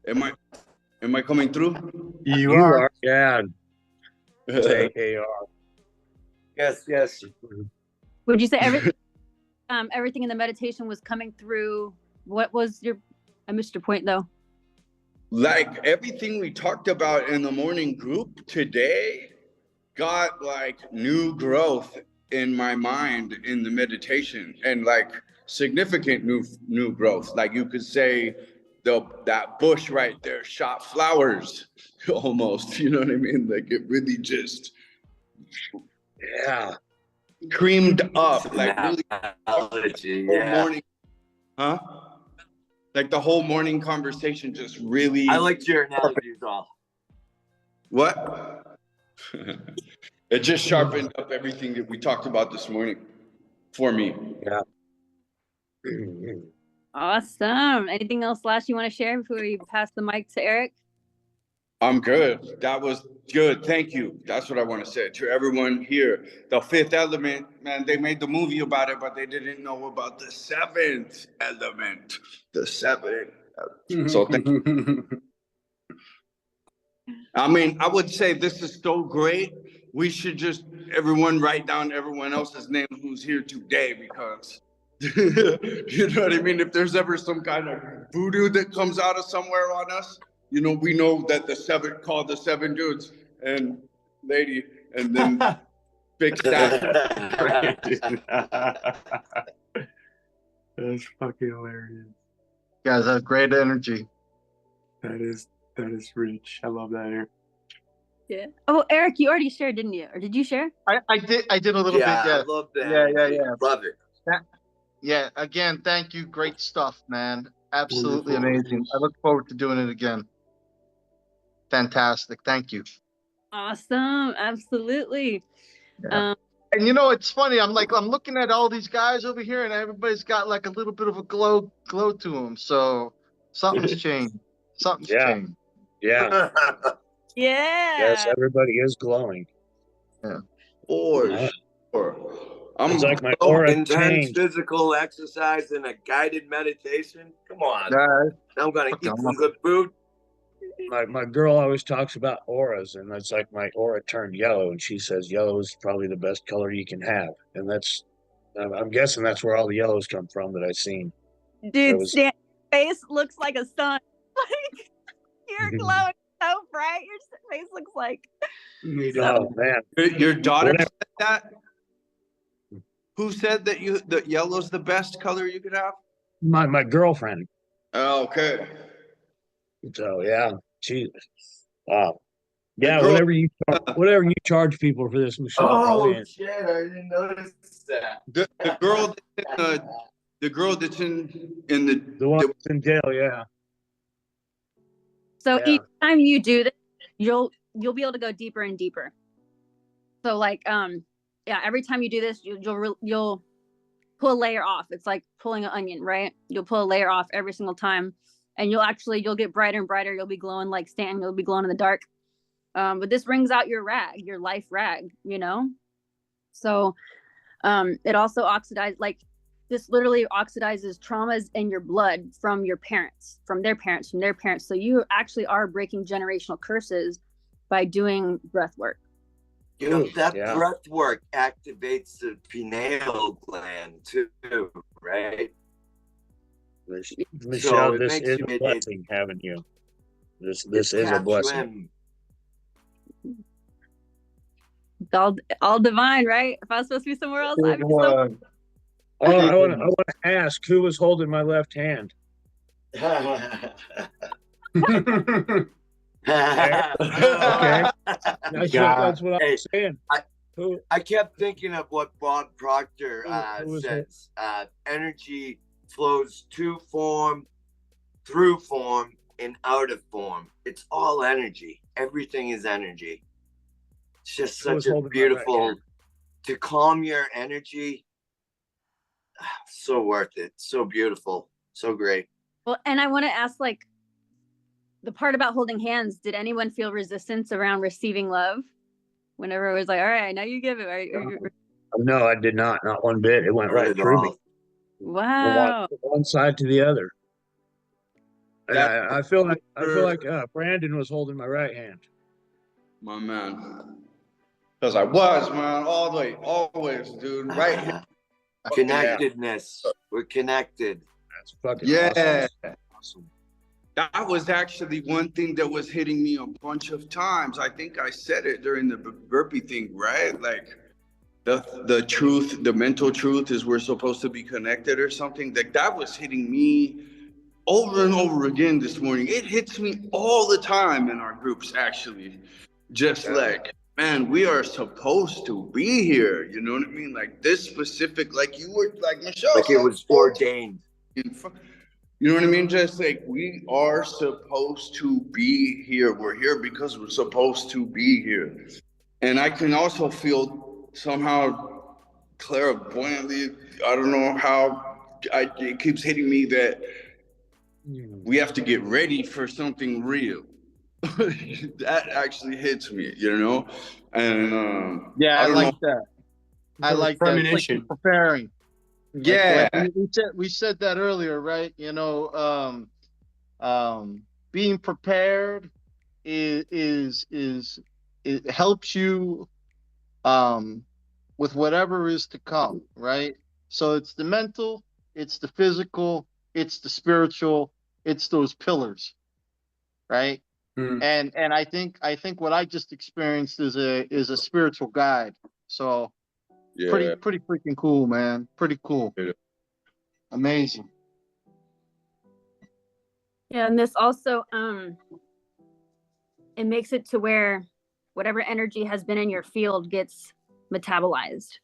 Speaker 8: am I coming through?
Speaker 1: you are.
Speaker 4: Yeah. AR.
Speaker 1: Yes.
Speaker 6: Would you say everything in the meditation was coming through? What was I missed your point though.
Speaker 8: Like everything we talked about in the morning group today got like new growth in my mind in the meditation, and like significant new growth. Like you could say that bush right there shot flowers almost, you know what I mean? Like it really just creamed up, like really whole morning, huh? Like the whole morning conversation just really.
Speaker 1: I liked your analogies all.
Speaker 8: What? It just sharpened up everything that we talked about this morning for me.
Speaker 1: Yeah.
Speaker 6: Awesome. Anything else last you want to share before we pass the mic to Eric?
Speaker 8: I'm good. That was good. Thank you. That's what I want to say to everyone here. The fifth element, man, they made the movie about it, but they didn't know about the seventh element. The seventh. So thank you. I mean, I would say this is so great. We should just everyone write down everyone else's name who's here today because you know what I mean? If there's ever some kind of voodoo that comes out of somewhere on us, you know, we know that call the 7 dudes and lady and then fix that.
Speaker 7: That's fucking hilarious.
Speaker 9: You guys have great energy.
Speaker 7: That is rich. I love that, Eric.
Speaker 6: Yeah. Oh, Eric, you already shared, didn't you? Or did you share?
Speaker 9: I did a little bit.
Speaker 1: I
Speaker 9: Yeah.
Speaker 1: love that.
Speaker 9: Yeah.
Speaker 1: Love it.
Speaker 9: Yeah. Again, thank you. Great stuff, man. Absolutely
Speaker 7: Wonderful.
Speaker 9: amazing. I look forward to doing it again. Fantastic. Thank you.
Speaker 6: Awesome. Absolutely.
Speaker 9: Yeah. And you know, it's funny. I'm looking at all these guys over here, and everybody's got like a little bit of a glow to them. So something's changed. Something's changed.
Speaker 4: Yeah.
Speaker 6: Yeah.
Speaker 4: Yes, everybody is glowing.
Speaker 9: Yeah.
Speaker 8: For
Speaker 4: Yeah.
Speaker 8: sure.
Speaker 4: It's like my aura
Speaker 1: Intense
Speaker 4: changed.
Speaker 1: physical exercise and a guided meditation. Come on.
Speaker 9: Yeah.
Speaker 1: I'm gonna
Speaker 9: Okay,
Speaker 1: eat some good food.
Speaker 4: My girl always talks about auras, and it's like my aura turned yellow, and she says yellow is probably the best color you can have, and I'm guessing that's where all the yellows come from that I've seen.
Speaker 6: Dude,
Speaker 4: was-
Speaker 6: Stan, your face looks like a sun. Like, you're glowing so bright. Your face looks like.
Speaker 4: Oh man,
Speaker 8: Your daughter
Speaker 4: Whatever.
Speaker 8: said that? Who said that yellow's the best color you could have?
Speaker 4: my girlfriend.
Speaker 8: Oh, okay.
Speaker 4: So yeah, she. Wow. Yeah,
Speaker 8: girl-
Speaker 4: whatever you charge people for this, Michelle. probably ain't.
Speaker 1: Shit! I didn't notice that.
Speaker 8: The girl that's in the
Speaker 4: The one that's in jail. Yeah.
Speaker 6: So
Speaker 4: Yeah.
Speaker 6: each time you do this, you'll be able to go deeper and deeper. So like yeah, every time you do this, you'll pull a layer off. It's like pulling an onion, right? You'll pull a layer off every single time, and you'll get brighter and brighter. You'll be glowing like Stanton. You'll be glowing in the dark. But this brings out your rag, your life rag, you know? So it also oxidizes, like this literally oxidizes traumas in your blood from your parents, from their parents, from their parents. So you actually are breaking generational curses by doing breath work.
Speaker 1: You know, that
Speaker 4: Yeah.
Speaker 1: breath work activates the pineal gland too, right?
Speaker 4: Michelle,
Speaker 1: it
Speaker 4: this
Speaker 1: makes
Speaker 4: is
Speaker 1: you-
Speaker 4: a blessing having you. This
Speaker 1: It
Speaker 4: is a
Speaker 1: taps you
Speaker 4: blessing.
Speaker 1: in.
Speaker 6: It's all divine, right? If I was supposed to be somewhere else, I'd be somewhere.
Speaker 4: Oh, I want to ask who was holding my left hand. Okay. That's what I was saying.
Speaker 1: I kept thinking of what Bob Proctor
Speaker 4: Who was
Speaker 1: says. Energy flows to form, through form, and out of form. It's all energy. Everything is energy. It's just
Speaker 4: Who was
Speaker 1: such a
Speaker 4: holding my right
Speaker 1: beautiful
Speaker 4: hand?
Speaker 1: to calm your energy. So worth it. So beautiful. So great.
Speaker 6: Well, and I want to ask, like, the part about holding hands, did anyone feel resistance around receiving love? Whenever it was like, all right, now you give it. Right?
Speaker 4: No, I did not. Not one bit. It went
Speaker 1: Not
Speaker 4: right
Speaker 1: at
Speaker 4: through me.
Speaker 1: all.
Speaker 6: Wow.
Speaker 4: From one side to the other. And
Speaker 8: That-
Speaker 4: I feel like Brandon was holding my right hand.
Speaker 8: My man. Because I was, man, all the way, always, dude. Right here.
Speaker 1: Connectedness. We're connected.
Speaker 4: That's fucking
Speaker 8: Yeah.
Speaker 4: awesome.
Speaker 8: That was actually one thing that was hitting me a bunch of times. I think I said it during the burpee thing, right? Like the truth, the mental truth is we're supposed to be connected or something. Like that was hitting me over and over again this morning. It hits me all the time in our groups, actually. Just like, man, we are supposed to be here. You know what I mean? Like this specific, like you were, like Michelle
Speaker 1: Like it
Speaker 8: said,
Speaker 1: was ordained.
Speaker 8: you know what I mean? Just like we are supposed to be here. We're here because we're supposed to be here. And I can also feel somehow clairvoyantly, I don't know how, it keeps hitting me that we have to get ready for something real. That actually hits me, you know? And
Speaker 9: Yeah, I
Speaker 8: don't
Speaker 9: like
Speaker 8: know.
Speaker 9: that. I like that. It's like
Speaker 7: Premonition.
Speaker 9: you're preparing.
Speaker 8: Yeah.
Speaker 9: Like we said that earlier, right? You know, being prepared it helps you with whatever is to come, right? So it's the mental, it's the physical, it's the spiritual, it's those pillars, right?
Speaker 7: Mm.
Speaker 9: And I think what I just experienced is a spiritual guide. So
Speaker 8: Yeah.
Speaker 9: pretty freaking cool, man. Pretty cool.
Speaker 8: Yeah.
Speaker 9: Amazing.
Speaker 6: Yeah, and this also it makes it to where whatever energy has been in your field gets metabolized.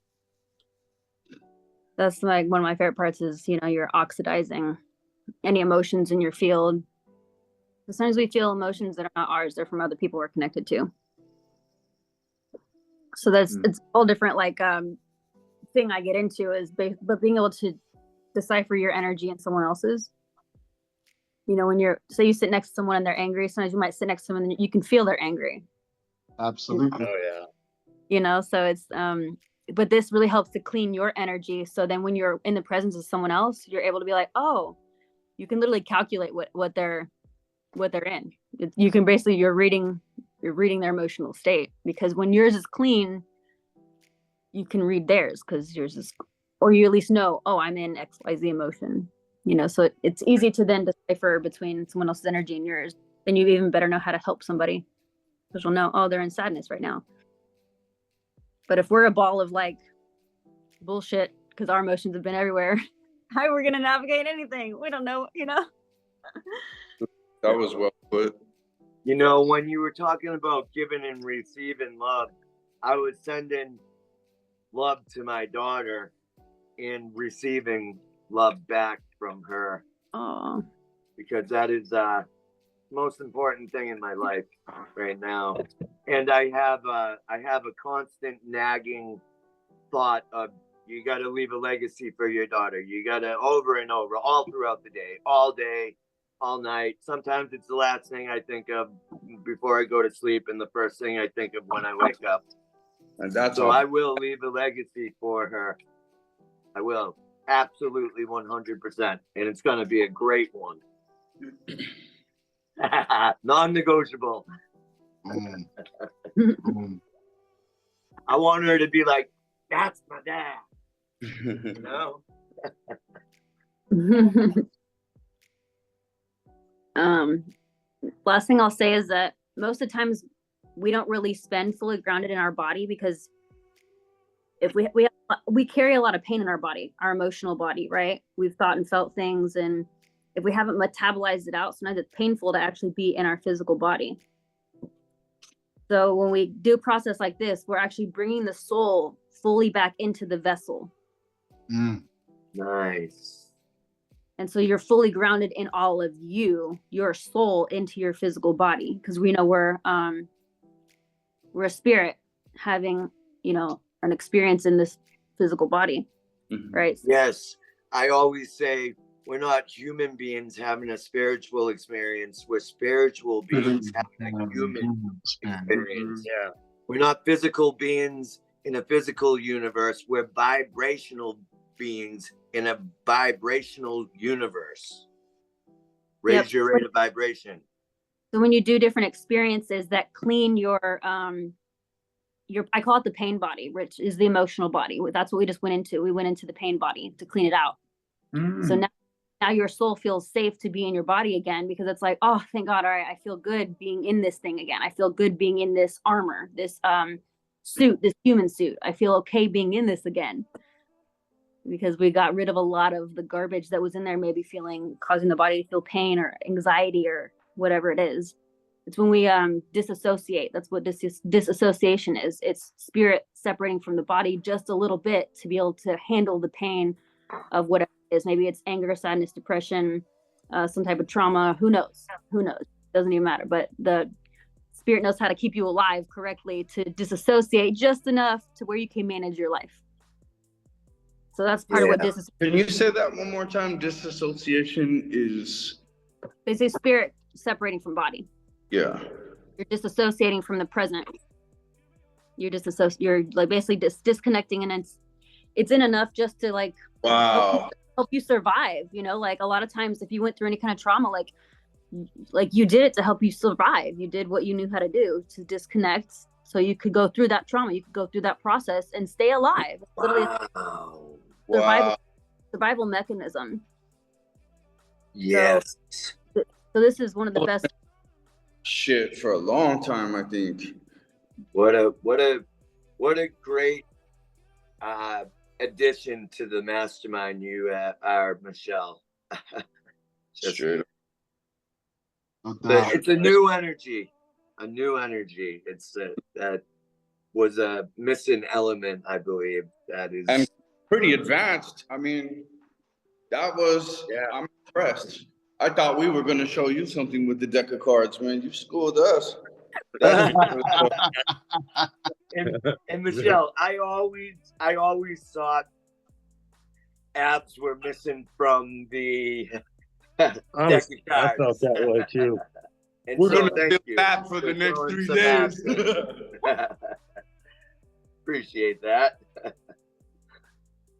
Speaker 6: That's like one of my favorite parts is, you're oxidizing any emotions in your field. Sometimes we feel emotions that are not ours, they're from other people we're connected to. So it's a whole different thing I get into is but being able to decipher your energy and someone else's. When you sit next to someone and they're angry, sometimes you might sit next to someone and you can feel they're angry.
Speaker 9: Absolutely.
Speaker 4: Oh yeah.
Speaker 6: So it's but this really helps to clean your energy. So then when you're in the presence of someone else, you're able to be like, oh, you can literally calculate what they're in. You can basically, you're reading their emotional state, because when yours is clean, you can read theirs because yours is, or you at least know, oh, I'm in XYZ emotion. So it's easy to then decipher between someone else's energy and yours. Then you even better know how to help somebody, because you'll know, oh, they're in sadness right now. But if we're a ball of bullshit, because our emotions have been everywhere, how are we going to navigate anything? We don't know,
Speaker 8: That was well put.
Speaker 1: When you were talking about giving and receiving love, I was sending love to my daughter and receiving love back from her.
Speaker 6: Oh,
Speaker 1: because that is the most important thing in my life right now. And I have a constant nagging thought of, you got to leave a legacy for your daughter. You got to, over and over, all throughout the day, all night. Sometimes it's the last thing I think of before I go to sleep and the first thing I think of when I wake up.
Speaker 8: And that's
Speaker 1: So
Speaker 8: all.
Speaker 1: I will leave a legacy for her. I will. Absolutely 100%. And it's going to be a great one. Non-negotiable. I want her to be like, that's my dad.
Speaker 6: Last thing I'll say is that most of the times we don't really spend fully grounded in our body, because if we carry a lot of pain in our body, our emotional body, right? We've thought and felt things, and if we haven't metabolized it out, sometimes it's painful to actually be in our physical body. So when we do a process like this, we're actually bringing the soul fully back into the vessel.
Speaker 1: Nice.
Speaker 6: And so you're fully grounded in all of you, your soul, into your physical body, because we know we're a spirit having, an experience in this physical body, right?
Speaker 1: Yes. I always say we're not human beings having a spiritual experience. We're spiritual beings having a human experience.
Speaker 4: Yeah.
Speaker 1: We're not physical beings in a physical universe. We're vibrational beings in a vibrational universe. Raise your rate of vibration.
Speaker 6: So when you do different experiences that clean your I call it the pain body, which is the emotional body. That's what we just went into. We went into the pain body to clean it out. So now your soul feels safe to be in your body again, because it's like, oh, thank God, all right, I feel good being in this thing again. I feel good being in this armor, this suit, this human suit. I feel okay being in this again, because we got rid of a lot of the garbage that was in there, maybe causing the body to feel pain or anxiety or whatever it is. It's when we disassociate. That's what disassociation is. It's spirit separating from the body just a little bit to be able to handle the pain of whatever it is. Maybe it's anger, sadness, depression, some type of trauma. Who knows? Doesn't even matter. But the spirit knows how to keep you alive correctly to disassociate just enough to where you can manage your life. So that's part of what disassociation.
Speaker 8: Can you say that one more time? Disassociation is?
Speaker 6: They say spirit separating from body.
Speaker 8: Yeah.
Speaker 6: You're disassociating from the present. You're like basically disconnecting, and it's in enough just to
Speaker 8: wow.
Speaker 6: help you survive. Like a lot of times if you went through any kind of trauma, like like you did it to help you survive. You did what you knew how to do to disconnect so you could go through that trauma, you could go through that process and stay alive. Literally
Speaker 1: Wow.
Speaker 6: survival mechanism.
Speaker 1: Yes.
Speaker 6: So this is one of the best.
Speaker 8: Shit, for a long time, I think.
Speaker 1: What a great addition to the mastermind you are, Michelle.
Speaker 8: Straight up.
Speaker 1: But it's a new energy. It's that was a missing element, I believe. That is,
Speaker 8: and pretty advanced. I mean, that was.
Speaker 1: Yeah.
Speaker 8: I'm impressed. I thought we were going to show you something with the deck of cards, man. You schooled us.
Speaker 1: and Michelle, I always thought abs were missing from the deck of cards.
Speaker 4: I felt that way too.
Speaker 1: And
Speaker 8: We're
Speaker 1: so
Speaker 8: going to do that for the next 3 days.
Speaker 1: Appreciate that.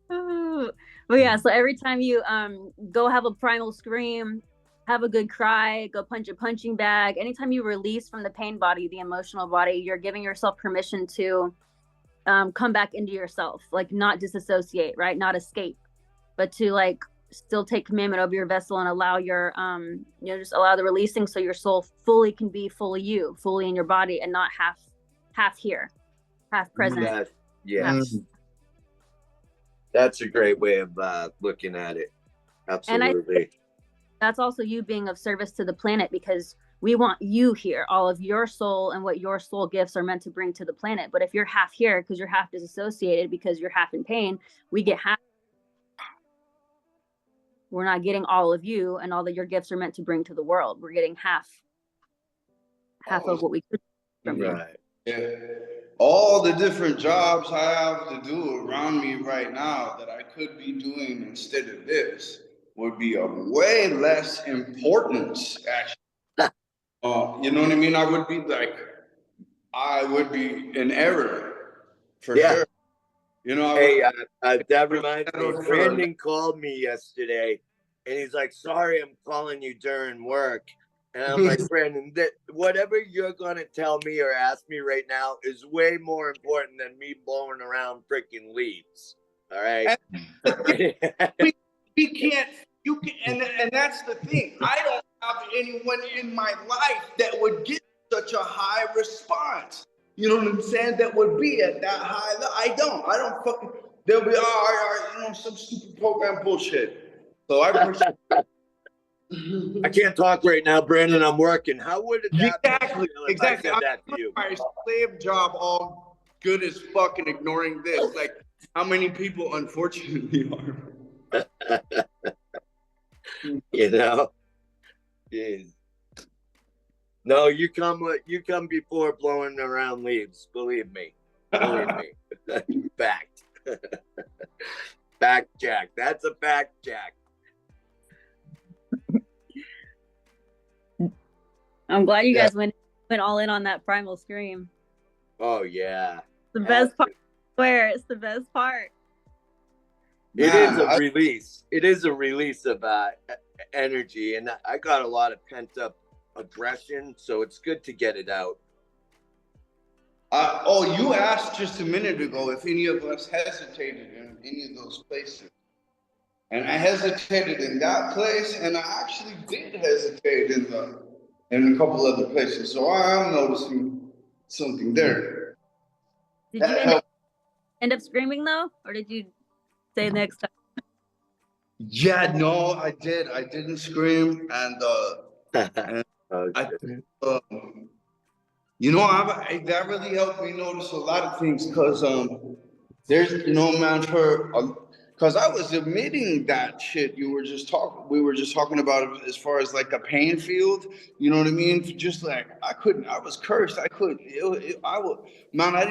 Speaker 6: But yeah, so every time you go have a primal scream, have a good cry, go punch a punching bag, anytime you release from the pain body, the emotional body, you're giving yourself permission to come back into yourself, like not disassociate, right? Not escape, but to like still take commandment over your vessel and allow your just allow the releasing so your soul fully can be fully you, fully in your body, and not half here, half present.
Speaker 1: Yes. That's a great way of looking at it. Absolutely.
Speaker 6: And that's also you being of service to the planet, because we want you here, all of your soul and what your soul gifts are meant to bring to the planet. But if you're half here because you're half disassociated, because you're half in pain, we get half. We're not getting all of you and all that your gifts are meant to bring to the world. We're getting half of what we could from you.
Speaker 8: Right. Yeah. All the different jobs I have to do around me right now that I could be doing instead of this would be of way less importance, actually. You know what I mean? I would be in error for sure. You know,
Speaker 1: that reminds me, Brandon called me yesterday and he's like, sorry, I'm calling you during work. And I'm like, Brandon, whatever you're going to tell me or ask me right now is way more important than me blowing around freaking leaves. All right.
Speaker 8: we can't, you can, and that's the thing. I don't have anyone in my life that would get such a high response. You know what I'm saying? That would be at that high level. I don't fucking, they'll be, some stupid program bullshit. So I appreciate
Speaker 1: I can't talk right now, Brandon. I'm working. How would it
Speaker 8: exactly?
Speaker 1: I said that to you?
Speaker 8: My slave job, all good as fucking ignoring this. Like, how many people, unfortunately, are?
Speaker 1: You know, jeez. No, you come before blowing around leaves. Believe me. Fact. Fact, Jack. That's a fact, Jack.
Speaker 6: I'm glad you guys went all in on that primal scream.
Speaker 1: Oh yeah.
Speaker 6: The best part. Where it's the best part.
Speaker 1: It is a release. It is a release of energy, and I got a lot of pent up aggression, so it's good to get it out.
Speaker 8: You asked just a minute ago if any of us hesitated in any of those places. And I hesitated in that place, and I actually did hesitate in a couple other places. So I am noticing something there.
Speaker 6: Did you end up screaming though, or did you say next time?
Speaker 8: Yeah, no, I did. I didn't scream, and that really helped me notice a lot of things, because there's, man, because I was admitting that shit we were just talking about as far as like a pain field, you know what I mean? Just like, I was cursed. I didn't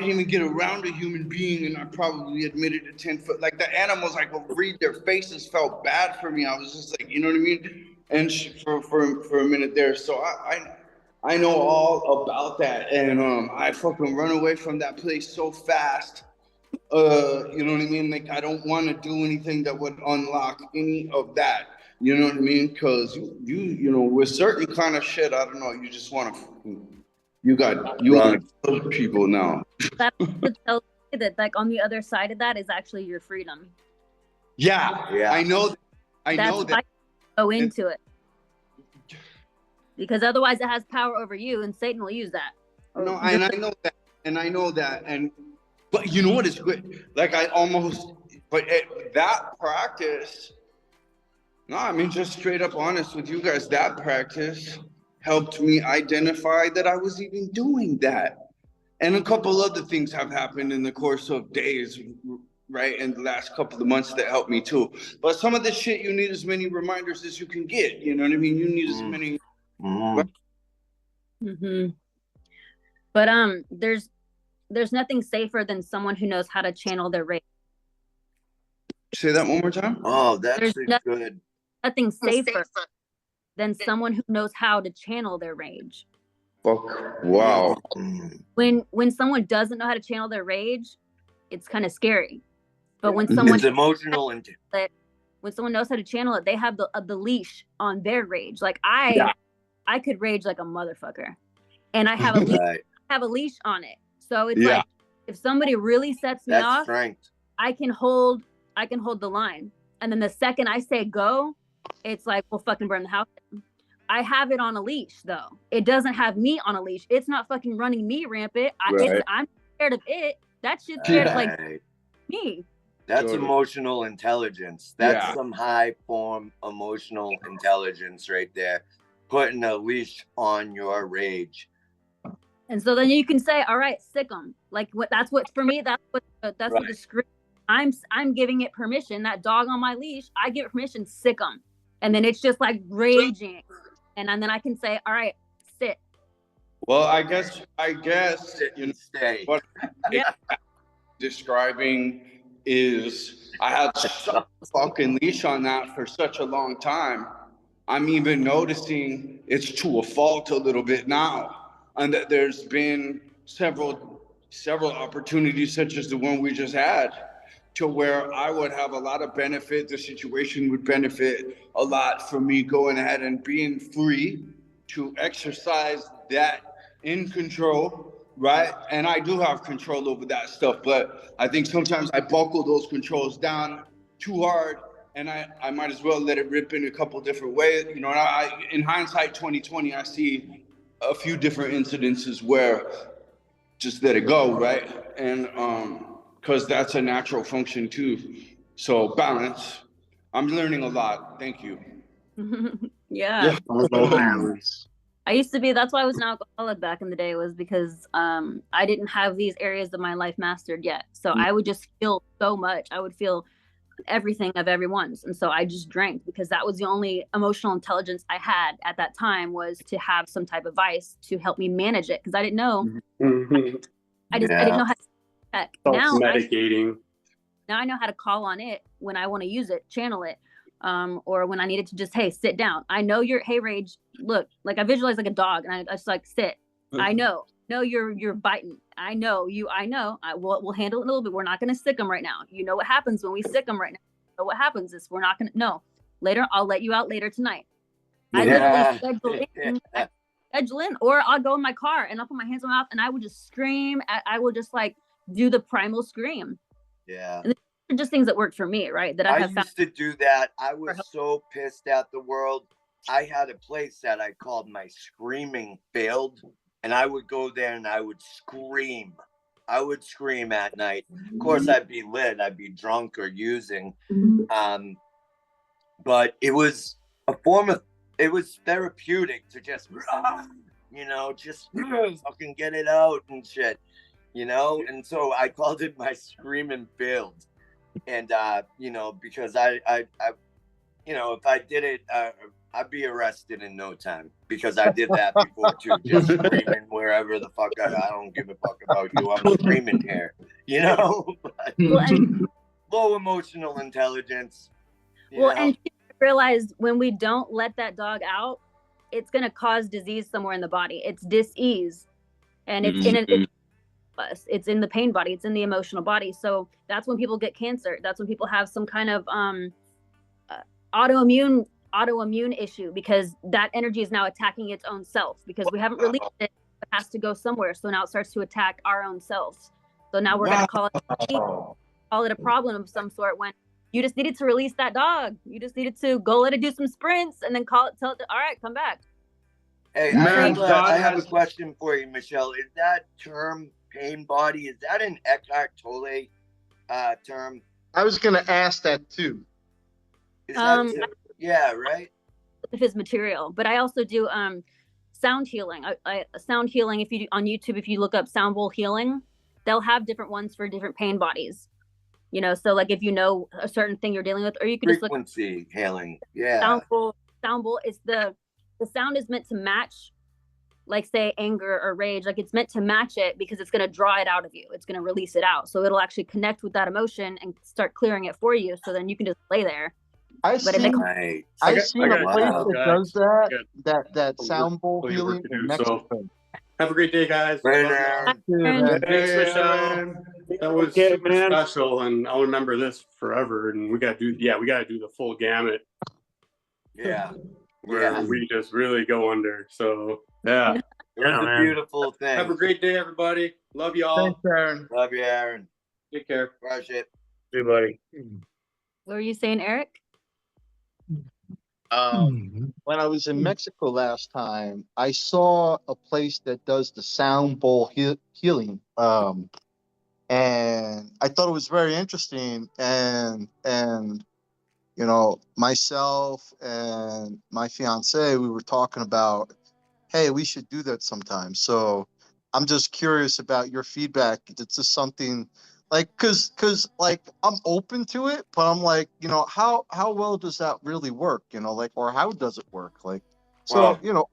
Speaker 8: even get around a human being, and I probably admitted to 10 foot, like the animals, I could read their faces, felt bad for me. I was just like, you know what I mean? And for a minute there. So I know all about that. And I fucking run away from that place so fast. You know what I mean? Like, I don't want to do anything that would unlock any of that. You know what I mean? Because you know, with certain kind of shit, I don't know, you just want to, you want to kill people now.
Speaker 6: That would tell you that, like, on the other side of that is actually your freedom.
Speaker 8: Yeah, I know. I
Speaker 6: That's
Speaker 8: know
Speaker 6: why
Speaker 8: that.
Speaker 6: you go into it. Because otherwise it has power over you and Satan will use that.
Speaker 8: No, and I know that, but you know what is good? Like that practice. No, I mean, just straight up honest with you guys, that practice helped me identify that I was even doing that. And a couple other things have happened in the course of days, right? In the last couple of months that helped me too. But some of the shit, you need as many reminders as you can get. You know what I mean? You need as many.
Speaker 6: But there's nothing safer than someone who knows how to channel their rage.
Speaker 8: Say that one more time.
Speaker 1: Oh, that's good.
Speaker 6: Nothing safer than someone who knows how to channel their rage.
Speaker 8: Fuck. Wow.
Speaker 6: When someone doesn't know how to channel their rage, it's kind of scary. But when someone
Speaker 1: it's emotional and
Speaker 6: when someone knows how to channel it, they have the leash on their rage. Like I could rage like a motherfucker, and I have a leash on it. So it's like if somebody really sets me off,
Speaker 1: strength.
Speaker 6: I can hold the line, and then the second I say go, it's like we'll fucking burn the house down. I have it on a leash though. It doesn't have me on a leash. It's not fucking running me rampant. I'm scared of it. That shit's scared of like me.
Speaker 1: That's emotional intelligence. That's some high form emotional intelligence right there. Putting a leash on your rage.
Speaker 6: And so then you can say, all right, sick 'em. Like that's what for me, that's what the scream. I'm giving it permission. That dog on my leash, I give it permission, sick 'em. And then it's just like raging. And then I can say, all right, sit.
Speaker 8: Well, I guess you know,
Speaker 1: stay.
Speaker 8: What describing is I had such a fucking leash on that for such a long time. I'm even noticing it's to a fault a little bit now, and that there's been several opportunities such as the one we just had, to where I would have a lot of benefit. The situation would benefit a lot from me going ahead and being free to exercise that in control, right? And I do have control over that stuff, but I think sometimes I buckle those controls down too hard, and I might as well let it rip in a couple different ways. You know, and in hindsight 2020, I see a few different incidences where just let it go, right? And because that's a natural function too. So balance. I'm learning a lot. Thank you.
Speaker 6: Yeah. I used to be, that's why I was an alcoholic back in the day, was because I didn't have these areas of my life mastered yet. So I would just feel so much. I would feel everything of everyone's. And so I just drank because that was the only emotional intelligence I had at that time, was to have some type of vice to help me manage it. Because I didn't know. I didn't know how to heck. Now
Speaker 7: medicating.
Speaker 6: Now I know how to call on it when I want to use it, channel it. Or when I needed to just, hey, sit down. I know hey, rage, look, like I visualize like a dog, and I just like sit. I know you're biting. I know. We'll handle it in a little bit. We're not going to sick them right now. You know what happens when we sick them right now. You know what happens is we're not going to, no, later, I'll let you out later tonight. I literally schedule in, or I'll go in my car and I'll put my hands on my mouth and I would just scream. I will just like do the primal scream.
Speaker 1: Yeah.
Speaker 6: And these are just things that work for me, right? That I
Speaker 1: used to do that. I was so pissed at the world. I had a place that I called my screaming field, and I would go there and I would scream. I would scream at night. Of course, I'd be lit. I'd be drunk or using. But it was a form of, it was therapeutic to just, you know, just fucking get it out and shit, you know? And so I called it my screaming field. And, you know, because I you know, if I did it, I'd be arrested in no time, because I did that before too, just screaming wherever the fuck I don't give a fuck about you. I'm screaming here, you know? Low emotional intelligence.
Speaker 6: Well, and realize when we don't let that dog out, it's going to cause disease somewhere in the body. It's dis-ease, and it's it's in the pain body. It's in the emotional body. So that's when people get cancer. That's when people have some kind of autoimmune autoimmune issue because that energy is now attacking its own self because we haven't released it. It has to go somewhere. So now it starts to attack our own selves. So now we're going to call it a problem of some sort when you just needed to release that dog. You just needed to go let it do some sprints and then tell it, all right, come back.
Speaker 1: Hey,
Speaker 3: Man,
Speaker 1: I have a question for you, Michelle. Is that term pain body, is that an Eckhart Tolle term?
Speaker 9: I was going to ask that too.
Speaker 1: Is that yeah, right?
Speaker 6: Of his material, but I also do sound healing. Sound healing. If you on YouTube, if you look up sound bowl healing, they'll have different ones for different pain bodies. You know, so like if you know a certain thing you're dealing with, or you can just look
Speaker 1: frequency healing. Yeah.
Speaker 6: Sound bowl is the sound is meant to match, like say anger or rage. Like it's meant to match it because it's going to draw it out of you. It's going to release it out. So it'll actually connect with that emotion and start clearing it for you. So then you can just lay there.
Speaker 9: I've seen a place that does that sound bowl healing in Mexico.
Speaker 7: Have a great day, guys.
Speaker 1: Right.
Speaker 7: Thanks, Michelle. That was super special, and I'll remember this forever. And we got to do the full gamut.
Speaker 1: Yeah.
Speaker 7: Where we just really go under. So yeah,
Speaker 1: it's a beautiful thing.
Speaker 7: Have a great day, everybody. Love you all.
Speaker 9: Thanks, Aaron.
Speaker 1: Love you, Aaron.
Speaker 7: Take care.
Speaker 1: Crush it.
Speaker 4: Hey, buddy.
Speaker 6: What were you saying, Eric?
Speaker 9: When I was in Mexico last time, I saw a place that does the sound bowl healing, and I thought it was very interesting. And you know, myself and my fiance, we were talking about, hey, we should do that sometime. So I'm just curious about your feedback. It's just something. Like, cause like I'm open to it, but I'm like, you know, how well does that really work? You know, like, or how does it work? Like, so, you know,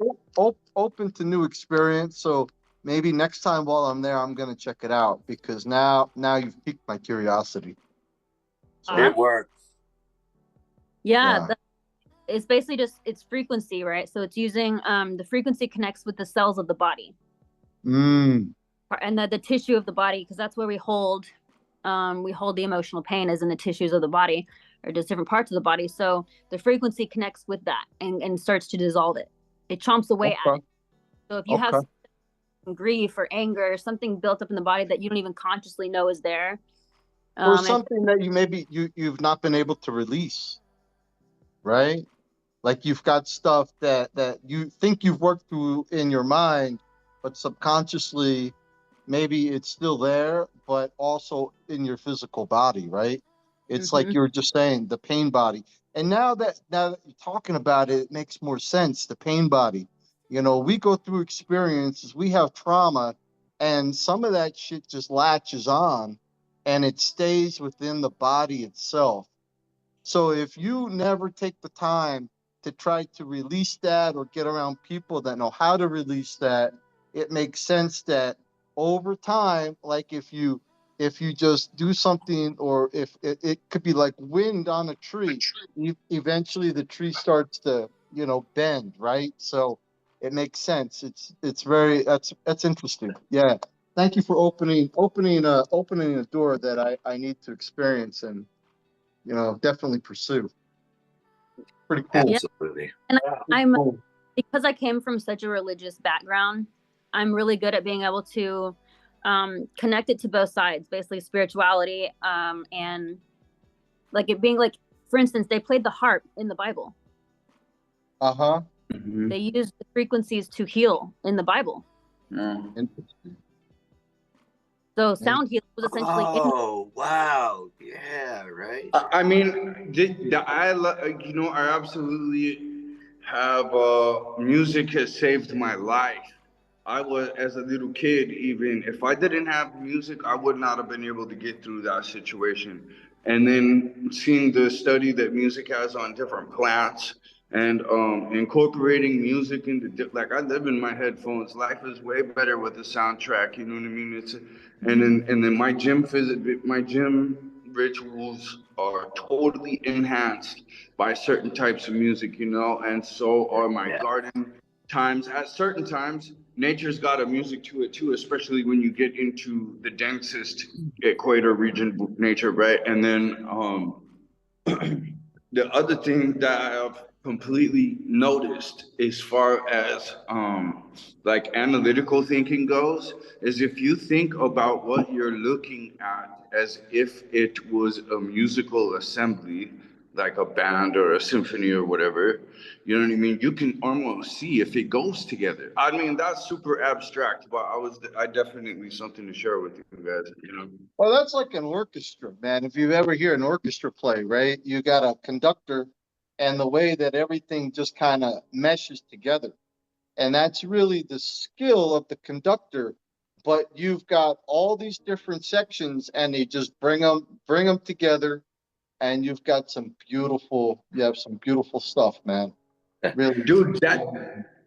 Speaker 9: open to new experience. So maybe next time while I'm there, I'm going to check it out because now you've piqued my curiosity. So,
Speaker 1: it works.
Speaker 6: Yeah. It's basically just, it's frequency, right? So it's using, the frequency connects with the cells of the body. And the tissue of the body, because that's where we hold the emotional pain is in the tissues of the body or just different parts of the body. So the frequency connects with that and starts to dissolve it. It chomps away at it. So if you have grief or anger or something built up in the body that you don't even consciously know is there.
Speaker 9: Or something that you've not been able to release, right? Like you've got stuff that you think you've worked through in your mind, but subconsciously maybe it's still there, but also in your physical body, right? It's like you were just saying, the pain body. And now that you're talking about it, it makes more sense, the pain body. You know, we go through experiences, we have trauma, and some of that shit just latches on and it stays within the body itself. So if you never take the time to try to release that or get around people that know how to release that, it makes sense that over time, like if you just do something, or if it could be like wind on a tree, eventually the tree starts to, you know, bend, right? So it makes sense. It's very, that's interesting. Yeah. Thank you for opening a door that I need to experience and, you know, definitely pursue. Pretty cool.
Speaker 1: Absolutely.
Speaker 6: And I'm because I came from such a religious background, I'm really good at being able to connect it to both sides, basically spirituality, and like it being like, for instance, they played the harp in the Bible. They used the frequencies to heal in the Bible.
Speaker 9: Interesting.
Speaker 6: So sound healing was essentially.
Speaker 1: Oh wow! Yeah, right.
Speaker 8: I mean, I absolutely have music has saved my life. I was, as a little kid, even if I didn't have music, I would not have been able to get through that situation. And then seeing the study that music has on different plants and incorporating music into, like, I live in my headphones. Life is way better with the soundtrack. You know what I mean? And then my gym rituals are totally enhanced by certain types of music, you know, and so are my garden times. At certain times, nature's got a music to it too, especially when you get into the densest equator region nature, right? And then the other thing that I have completely noticed as far as like analytical thinking goes is if you think about what you're looking at as if it was a musical assembly, like a band or a symphony or whatever, you know what I mean? You can almost see if it goes together. I mean, that's super abstract, but I definitely something to share with you guys, you know?
Speaker 9: Well, that's like an orchestra, man. If you ever hear an orchestra play, right? You got a conductor and the way that everything just kind of meshes together. And that's really the skill of the conductor. But you've got all these different sections and they just bring them together. And you have some beautiful stuff, man. Really.
Speaker 8: Dude,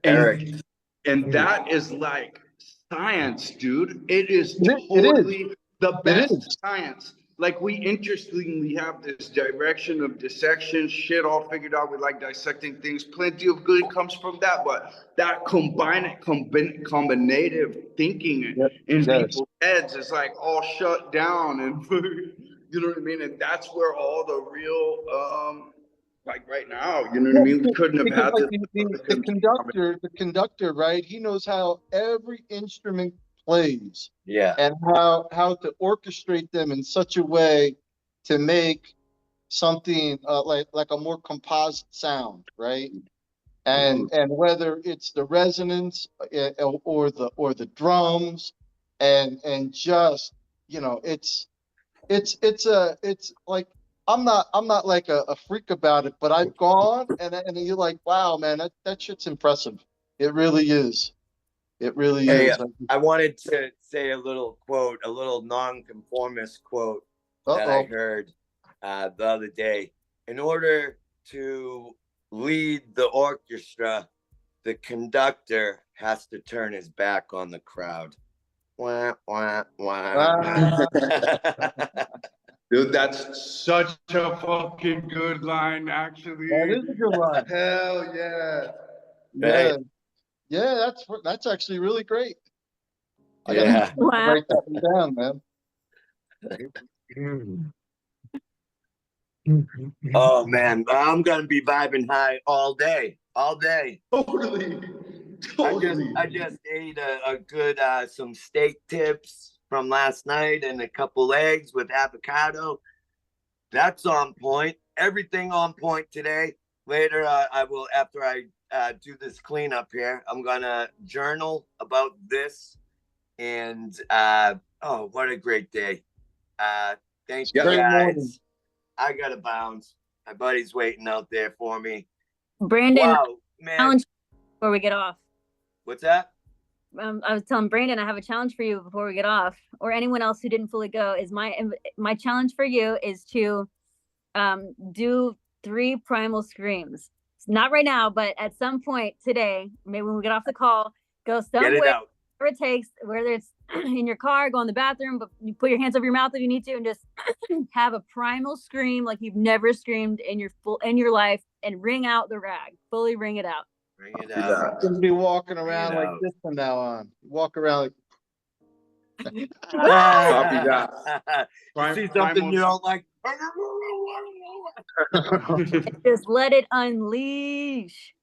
Speaker 1: Eric.
Speaker 8: and that is like science, dude. It is
Speaker 9: It is.
Speaker 8: totally the
Speaker 9: It is.
Speaker 8: best science. Like we interestingly have this direction of dissection, shit all figured out. We like dissecting things. Plenty of good comes from that, but that combinative thinking
Speaker 9: Yep.
Speaker 8: in
Speaker 9: Yes.
Speaker 8: people's heads is like all shut down, and you know what I mean. And that's where all the real like right now, you know what I mean? We couldn't have
Speaker 9: Because
Speaker 8: had
Speaker 9: like
Speaker 8: this.
Speaker 9: the conductor, right? He knows how every instrument plays.
Speaker 1: Yeah.
Speaker 9: And how to orchestrate them in such a way to make something like a more composite sound, right? And whether it's the resonance or the drums and just it's like I'm not like a freak about it, but I've gone and you're like, wow, man, that shit's impressive. It really is. It really
Speaker 1: Hey,
Speaker 9: is.
Speaker 1: I wanted to say a little quote, a little nonconformist quote that I heard the other day. In order to lead the orchestra, the conductor has to turn his back on the crowd. Wah, wah, wah.
Speaker 8: Dude, that's such a fucking good line, actually.
Speaker 9: That is a good line.
Speaker 8: Hell yeah.
Speaker 9: Yeah. Yeah, that's actually really great. I
Speaker 1: Yeah.
Speaker 9: gotta write that one down, man.
Speaker 1: Oh man, I'm gonna be vibing high all day.
Speaker 8: Totally.
Speaker 1: I just ate a good some steak tips from last night and a couple eggs with avocado. That's on point. Everything on point today. Later, I will, after I do this cleanup here, I'm gonna journal about this. And oh, what a great day! Thank you guys.
Speaker 9: Morning.
Speaker 1: I gotta bounce. My buddy's waiting out there for me.
Speaker 2: Brandon,
Speaker 1: wow, man.
Speaker 2: challenge before we get off.
Speaker 1: What's that?
Speaker 2: I was telling Brandon I have a challenge for you before we get off, or anyone else who didn't fully go. Is my challenge for you is to do 3 primal screams. Not right now, but at some point today, maybe when we get off the call, go somewhere.
Speaker 1: Get it out.
Speaker 2: Whatever it takes, whether it's in your car, go in the bathroom, but you put your hands over your mouth if you need to, and just have a primal scream like you've never screamed in your life, and wring out the rag. Fully wring it out.
Speaker 1: Bring it out.
Speaker 9: I'm gonna be walking around like this from now on. Walk around like
Speaker 8: Copy that.
Speaker 1: You see something you don't like?
Speaker 2: Just let it unleash.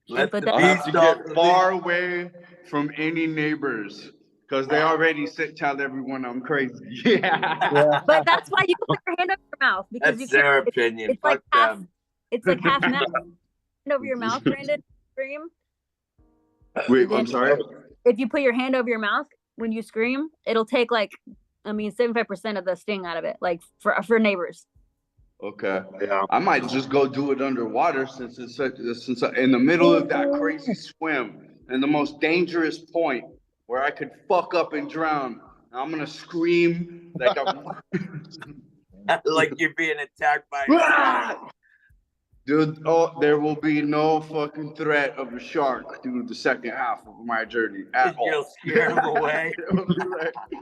Speaker 1: Let the
Speaker 8: I have
Speaker 1: beast
Speaker 8: to
Speaker 1: off
Speaker 8: get
Speaker 1: the
Speaker 8: far away from any neighbors because they already tell everyone I'm crazy. Yeah.
Speaker 2: But that's why you put your hand over your mouth, because
Speaker 1: That's their opinion.
Speaker 2: It's like
Speaker 1: Fuck
Speaker 2: half.
Speaker 1: them.
Speaker 2: It's like half mouth. Hand over your mouth, Brandon. Scream.
Speaker 8: Wait, I'm sorry.
Speaker 2: If you put your hand over your mouth when you scream, it'll take 75% of the sting out of it, like for neighbors.
Speaker 8: Okay.
Speaker 4: Yeah.
Speaker 8: I might just go do it underwater since in the middle of that crazy swim and the most dangerous point where I could fuck up and drown. I'm gonna scream like I'm
Speaker 1: Like you're being attacked by a shark.
Speaker 8: Dude, there will be no fucking threat of a shark through the second half of my journey at all.
Speaker 1: You'll scare them away.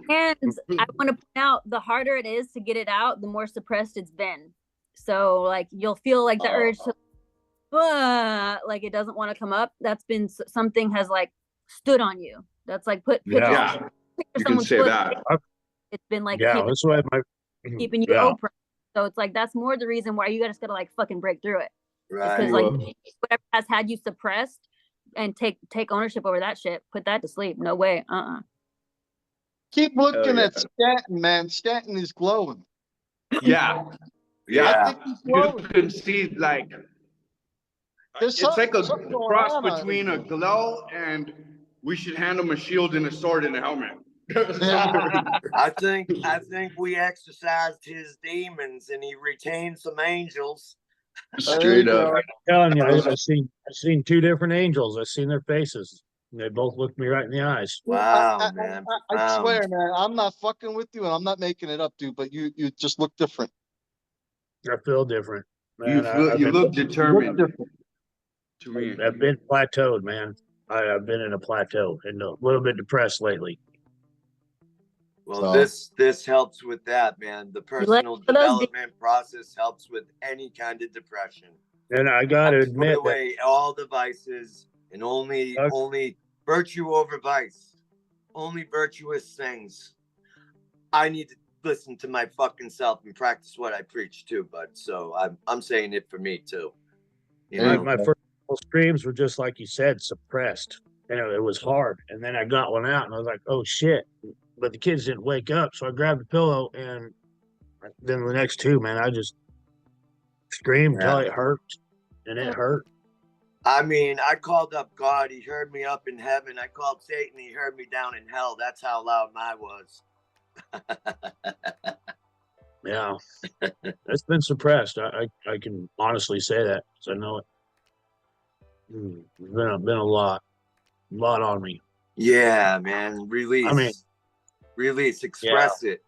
Speaker 2: And I want to point out, the harder it is to get it out, the more suppressed it's been. So like you'll feel like the urge to like it doesn't want to come up. That's been something has like stood on you. That's like put
Speaker 8: Yeah, you can say that.
Speaker 2: It's been like
Speaker 4: That's why
Speaker 2: keeping you open. So it's like that's more the reason why you just gotta like fucking break through it.
Speaker 6: Because
Speaker 1: Right.
Speaker 6: like whatever has had you suppressed, and take ownership over that shit. Put that to sleep. No way.
Speaker 9: Keep looking
Speaker 3: yeah.
Speaker 9: at Stanton, man. Stanton is glowing.
Speaker 3: Yeah.
Speaker 9: I
Speaker 3: Yeah.
Speaker 9: think he's
Speaker 3: You
Speaker 9: glowing.
Speaker 3: can see like
Speaker 9: There's
Speaker 3: it's like a
Speaker 9: something going
Speaker 3: cross
Speaker 9: on.
Speaker 3: between a glow and we should hand him a shield and a sword and a helmet.
Speaker 1: I think we exercised his demons and he retained some angels.
Speaker 8: Straight up.
Speaker 4: I'm telling you, I've seen two different angels. I've seen their faces. And they both looked me right in the eyes.
Speaker 1: Wow, man.
Speaker 9: I swear, man, I'm not fucking with you, and I'm not making it up, dude. But you just look different.
Speaker 4: I feel different.
Speaker 3: You
Speaker 4: Man,
Speaker 3: feel you look
Speaker 9: You
Speaker 3: determined
Speaker 9: look different.
Speaker 3: to me.
Speaker 4: I've been plateaued, man. I've been in a plateau and a little bit depressed lately.
Speaker 1: Well,
Speaker 9: So-
Speaker 1: this helps with that, man. The personal development process helps with any kind of depression.
Speaker 4: And I got to
Speaker 1: Put
Speaker 4: admit that
Speaker 1: away all the vices and only virtue over vice. Only virtuous things. I need to listen to my fucking self and practice what I preach too, bud. So I'm saying it for me too. You know?
Speaker 4: my first couple screams were just like you said, suppressed. And it was hard. And then I got one out and I was like, oh shit. But the kids didn't wake up. So I grabbed the pillow and then the next two, man, I just screamed till it hurt. And it hurt.
Speaker 1: I mean, I called up God. He heard me up in heaven. I called Satan. He heard me down in hell. That's how loud mine was.
Speaker 4: Yeah. It's been suppressed. I can honestly say that because I know it. It's been a lot on me.
Speaker 1: Yeah, man. Release.
Speaker 4: I mean,
Speaker 1: release. Express it.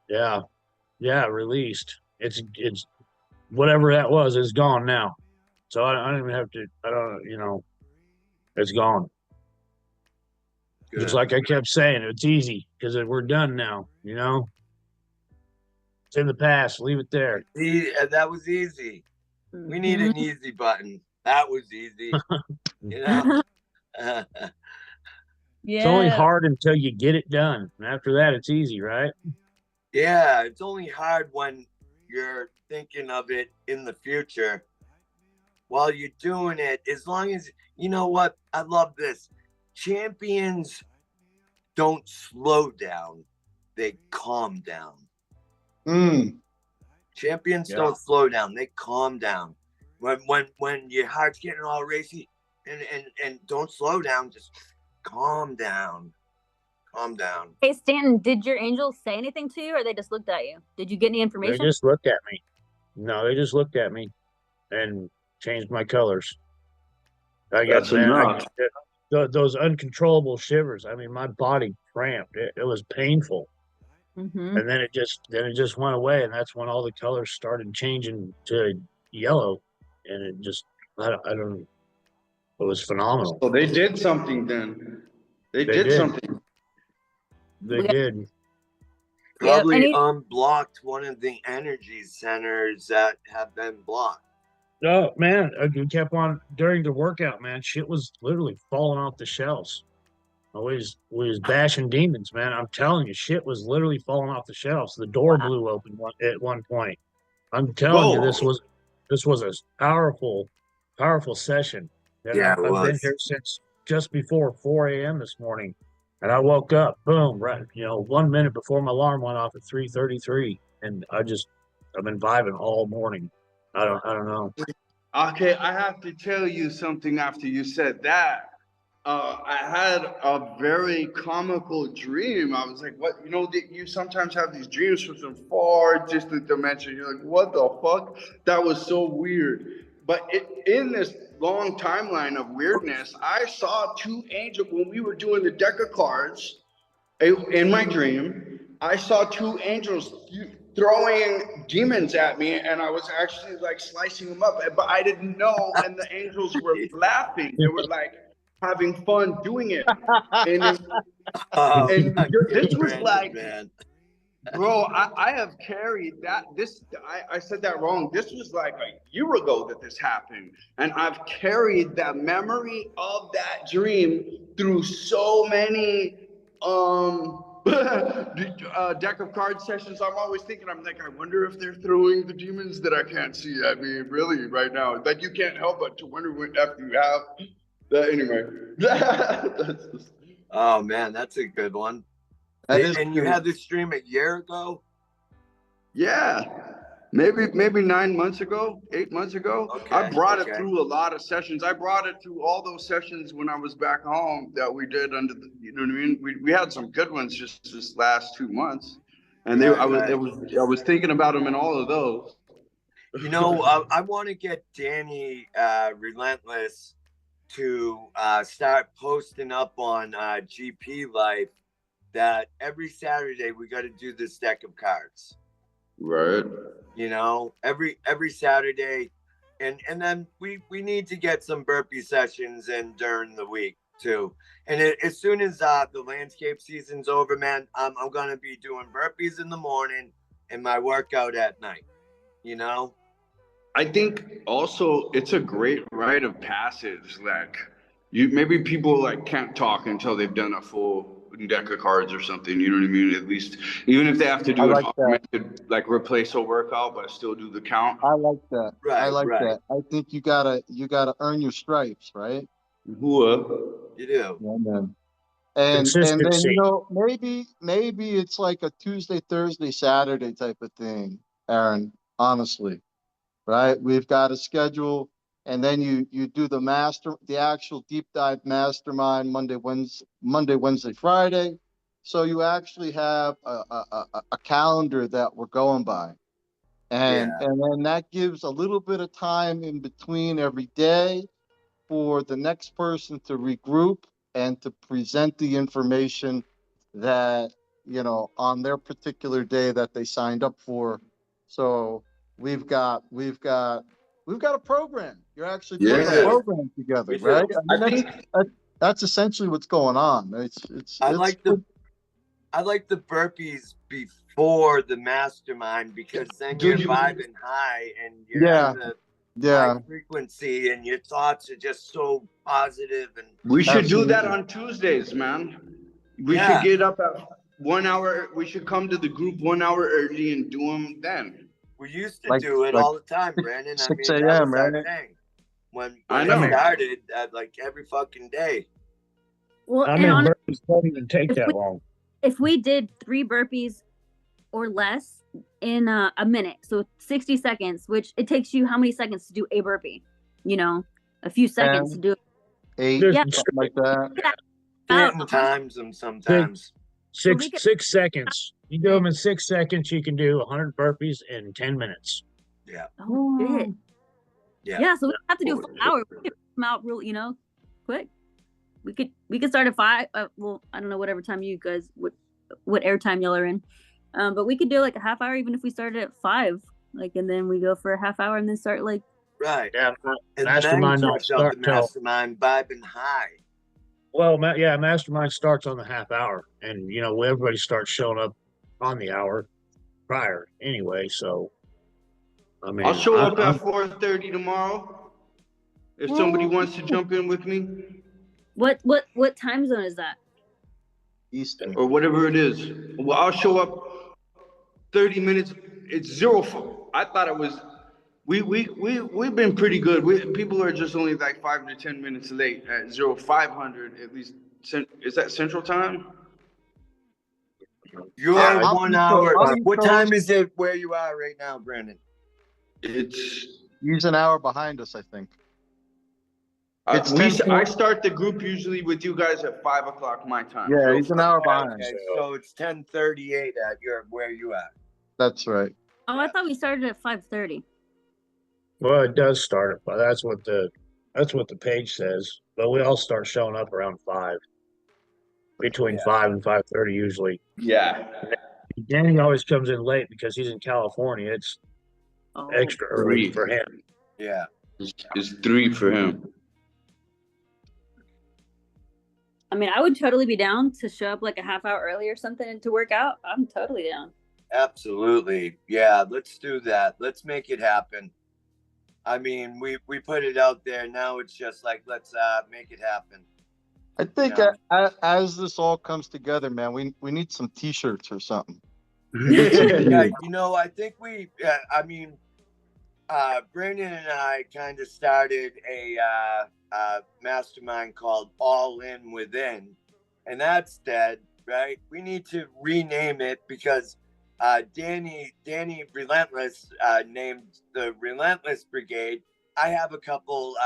Speaker 4: Yeah. Released. It's whatever that was is gone now. So I don't even have to. I don't. It's gone.
Speaker 1: Good.
Speaker 4: Just like I kept saying, it's easy because we're done now. It's in the past. Leave it there.
Speaker 1: That was easy. We need an easy button. That was easy.
Speaker 6: Yeah.
Speaker 4: It's only hard until you get it done. And after that, it's easy, right?
Speaker 1: Yeah, it's only hard when you're thinking of it in the future. While you're doing it, as long as, you know what? I love this. Champions don't slow down. They calm down. Champions don't slow down. They calm down. When your heart's getting all racy and don't slow down, just calm down. Calm down.
Speaker 6: Hey, Stanton, did your angels say anything to you or they just looked at you? Did you get any information?
Speaker 4: They just looked at me. No, they just looked at me and changed my colors.
Speaker 8: That's enough.
Speaker 4: Those uncontrollable shivers. I mean, my body cramped. It was painful.
Speaker 6: Mm-hmm.
Speaker 4: And then it just went away, and that's when all the colors started changing to yellow, and it just I don't. It was phenomenal.
Speaker 3: So they did something then. They did something.
Speaker 4: They did.
Speaker 1: Probably unblocked one of the energy centers that have been blocked.
Speaker 4: Oh man, I kept on during the workout, man. Shit was literally falling off the shelves. We was bashing demons, man. I'm telling you, shit was literally falling off the shelves. The door blew open at one point. I'm telling you, this was a powerful session. And
Speaker 1: Yeah,
Speaker 4: I've been here since just before 4 a.m. this morning, and I woke up, boom, right, 1 minute before my alarm went off at 3:33, and I've been vibing all morning. I don't know.
Speaker 3: Okay, I have to tell you something after you said that. I had a very comical dream. I was like, what? You sometimes have these dreams from some far distant dimension. You're like, what the fuck? That was so weird. But in this long timeline of weirdness, I saw two angels when we were doing the deck of cards. In my dream, I saw two angels throwing demons at me, and I was actually like slicing them up, but I didn't know. And the angels were laughing. They were like having fun doing it. And this was like, bro, I have carried that. I said that wrong. This was like a year ago that this happened, and I've carried that memory of that dream through so many Deck of card sessions. I'm always thinking, I'm like, I wonder if they're throwing the demons that I can't see at me. Really, right now, like you can't help but to wonder what after you have that. Anyway, that's just,
Speaker 1: Oh man, that's a good one. And you had this stream a year ago?
Speaker 3: yeah. Maybe 9 months ago, 8 months ago.
Speaker 1: Okay,
Speaker 3: I brought it
Speaker 1: okay.
Speaker 3: through a lot of sessions. I brought it through all those sessions when I was back home that we did under the, you know what I mean? We had some good ones just this last 2 months. And
Speaker 1: Right,
Speaker 3: I
Speaker 1: right.
Speaker 3: was thinking about them in all of those.
Speaker 1: You know, I want to get Danny Relentless to start posting up on GP Life that every Saturday we got to do this deck of cards.
Speaker 3: Right.
Speaker 1: You know, every Saturday, and then we need to get some burpee sessions in during the week too. And as soon as the landscape season's over, man, I'm gonna be doing burpees in the morning and my workout at night. You know.
Speaker 3: I think also it's a great rite of passage. Like maybe people like can't talk until they've done a full deck of cards or something. You know what I mean? At least even if they have to do an augmented, like replace a workout but still do the count.
Speaker 9: I like that.
Speaker 1: Right,
Speaker 9: I like
Speaker 1: right.
Speaker 9: that. I think you gotta earn your stripes, right?
Speaker 3: You
Speaker 1: do.
Speaker 9: Yeah, man. And then maybe it's like a Tuesday, Thursday, Saturday type of thing, Aaron. Honestly, right? We've got a schedule, and then you do the actual deep dive mastermind Monday, Wednesday, Friday. So you actually have a calendar that we're going by, and then that gives a little bit of time in between every day for the next person to regroup and to present the information that, on their particular day that they signed up for. So we've got a program. You're actually putting a program together, right? I mean, that's essentially what's going on.
Speaker 1: I like the burpees before the mastermind because then you're vibing high and you're at the high frequency and your thoughts are just so positive. And
Speaker 3: we should do that on Tuesdays, man. We should get up at 1 hour. We should come to the group 1 hour early and do them then.
Speaker 1: We used to do it all the time, Brandon.
Speaker 9: 6
Speaker 1: I mean, that was
Speaker 9: a.m.,
Speaker 1: our
Speaker 9: right?
Speaker 1: thing. When
Speaker 3: I
Speaker 1: it
Speaker 3: know.
Speaker 1: started, like every fucking day.
Speaker 2: Well,
Speaker 4: I
Speaker 2: and
Speaker 4: mean,
Speaker 2: honestly,
Speaker 4: burpees don't even take that long.
Speaker 2: if we did 3 burpees or less in a minute, so 60 seconds, which it takes you how many seconds to do a burpee? A few seconds to do it.
Speaker 9: 8, something like that.
Speaker 1: Certain times and sometimes.
Speaker 4: 6 seconds. You do them in 6 seconds. You can do 100 burpees in 10 minutes.
Speaker 1: Yeah.
Speaker 2: Oh shit. Yeah. So we don't have to do a full hour. We can come out real, quick. We could start at 5. Well, I don't know whatever time you guys what airtime y'all are in. But we could do like a half hour even if we started at 5. And then we go for a half hour and then start like.
Speaker 1: Right.
Speaker 4: Yeah.
Speaker 1: And
Speaker 4: Mastermind
Speaker 1: then
Speaker 4: don't start
Speaker 1: the mastermind vibing high.
Speaker 4: Well, mastermind starts on the half hour, and everybody starts showing up on the hour prior anyway. So, I mean,
Speaker 3: I'll show up at 4:30 tomorrow if somebody wants to jump in with me.
Speaker 2: What time zone is that?
Speaker 9: Eastern
Speaker 3: or whatever it is. Well, I'll show up 30 minutes. It's 0. I thought it was. We've been pretty good. People are just only like 5 to 10 minutes late at 0500 at least. Is that Central Time?
Speaker 1: You're 1 hour. What time is it where you are right now, Brandon?
Speaker 9: He's an hour behind us, I think.
Speaker 3: I start the group usually with you guys at 5 o'clock my time.
Speaker 9: Yeah, he's an hour behind.
Speaker 1: Okay, so it's 10:38 at where you at.
Speaker 9: That's right.
Speaker 2: Oh, I thought we started at 5:30.
Speaker 4: Well, it does start, but that's what the page says. But we all start showing up around 5, between 5 and 5:30 usually.
Speaker 3: Yeah.
Speaker 4: Danny always comes in late because he's in California. It's extra early for him.
Speaker 1: Yeah,
Speaker 3: it's 3 for him.
Speaker 2: I mean, I would totally be down to show up like a half hour early or something and to work out. I'm totally down.
Speaker 1: Absolutely. Yeah, let's do that. Let's make it happen. I mean, we put it out there. Now it's just like, let's make it happen.
Speaker 9: I think
Speaker 1: Yeah.
Speaker 9: as this all comes together, man, we need some T-shirts or something.
Speaker 1: Yeah, you know, I think I mean, Brandon and I kind of started a mastermind called All In Within, and that's dead, right? We need to rename it because Danny Relentless named the Relentless Brigade. I have a couple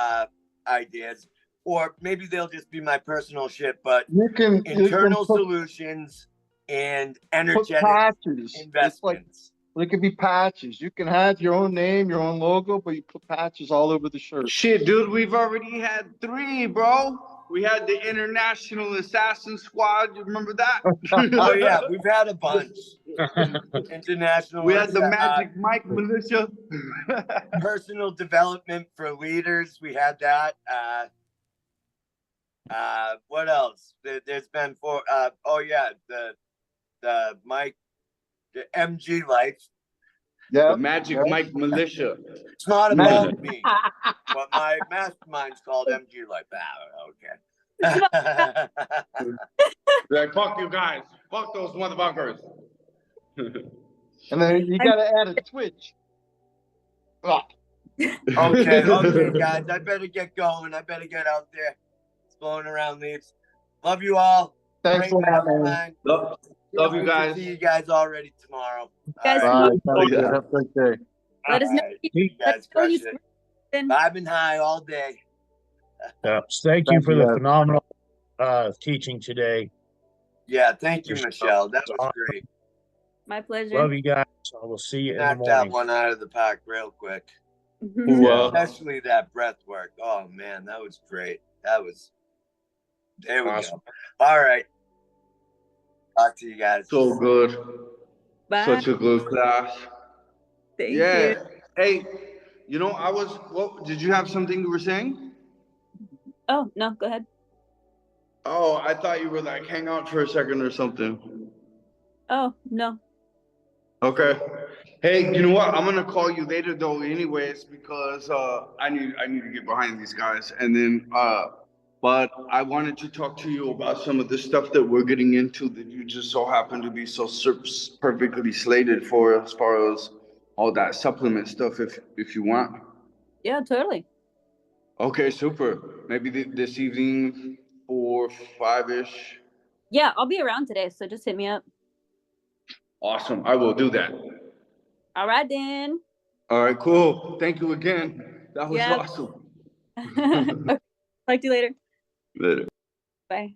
Speaker 1: ideas, or maybe they'll just be my personal shit, but
Speaker 9: You can
Speaker 1: internal
Speaker 9: put
Speaker 1: solutions and energetic
Speaker 9: patches. It's like
Speaker 1: investments.
Speaker 9: it could be patches. You can have your own name, your own logo, but you put patches all over the shirt.
Speaker 3: Shit, dude, we've already had 3, bro. We had the International Assassin Squad. You remember that?
Speaker 1: Oh yeah, we've had a bunch. International.
Speaker 3: We had the Magic Mike Militia.
Speaker 1: Personal development for leaders. We had that. What else? There's been 4. Oh yeah, the Mike, the MG Life.
Speaker 9: Yeah.
Speaker 3: The Magic Mike Militia.
Speaker 1: It's not about me, but my mastermind's called MG Life. Okay.
Speaker 3: Like, fuck you guys. Fuck those motherfuckers.
Speaker 9: And then you got to add a Twitch. Ah.
Speaker 1: Okay, guys. I better get going. I better get out there. It's blowing around leaves. Love you all.
Speaker 9: Thanks a
Speaker 1: Great
Speaker 9: lot, man.
Speaker 1: mastermind.
Speaker 3: Love you
Speaker 1: Wait to
Speaker 3: guys.
Speaker 1: see you guys already tomorrow.
Speaker 6: Guys,
Speaker 1: All right.
Speaker 9: Bye. Sounds good. Have a great day.
Speaker 6: Let us know.
Speaker 1: All right.
Speaker 6: You
Speaker 1: You
Speaker 6: let
Speaker 1: guys
Speaker 6: us know you
Speaker 1: crush it.
Speaker 6: spin.
Speaker 1: Vibing high all day.
Speaker 4: Thank you for the
Speaker 9: guys.
Speaker 4: phenomenal teaching today.
Speaker 1: Yeah, thank you,
Speaker 4: You're
Speaker 1: Michelle. That
Speaker 4: so
Speaker 1: was
Speaker 4: awesome.
Speaker 1: great.
Speaker 6: My pleasure.
Speaker 4: Love you guys. I will see you in the
Speaker 1: Knocked that
Speaker 4: morning.
Speaker 1: one out of the park real quick.
Speaker 3: Well,
Speaker 1: Especially that breath work. Oh man, that was great. There we
Speaker 4: Awesome.
Speaker 1: go. All right. Talk to you guys.
Speaker 3: so good.
Speaker 6: Bye.
Speaker 3: Such a good class.
Speaker 6: Thank
Speaker 3: Yeah.
Speaker 6: you.
Speaker 3: Hey, you know, what, did you have something you were saying?
Speaker 6: Oh, no, go ahead.
Speaker 3: Oh, I thought you were like hang out for a second or something.
Speaker 6: Oh, no.
Speaker 3: Okay. Hey, you know what? I'm gonna call you later though, anyways, because I need to get behind these guys, and then but I wanted to talk to you about some of the stuff that we're getting into that you just so happen to be so perfectly slated for, as far as all that supplement stuff, if you want.
Speaker 6: Yeah, totally.
Speaker 3: Okay, super. Maybe this evening, 4, 5-ish.
Speaker 6: Yeah, I'll be around today, so just hit me up.
Speaker 3: Awesome. I will do that.
Speaker 6: All right, then.
Speaker 3: All right, cool. Thank you again. That was
Speaker 6: Yep.
Speaker 3: awesome.
Speaker 6: Okay. Talk to you later.
Speaker 3: Later.
Speaker 6: Bye.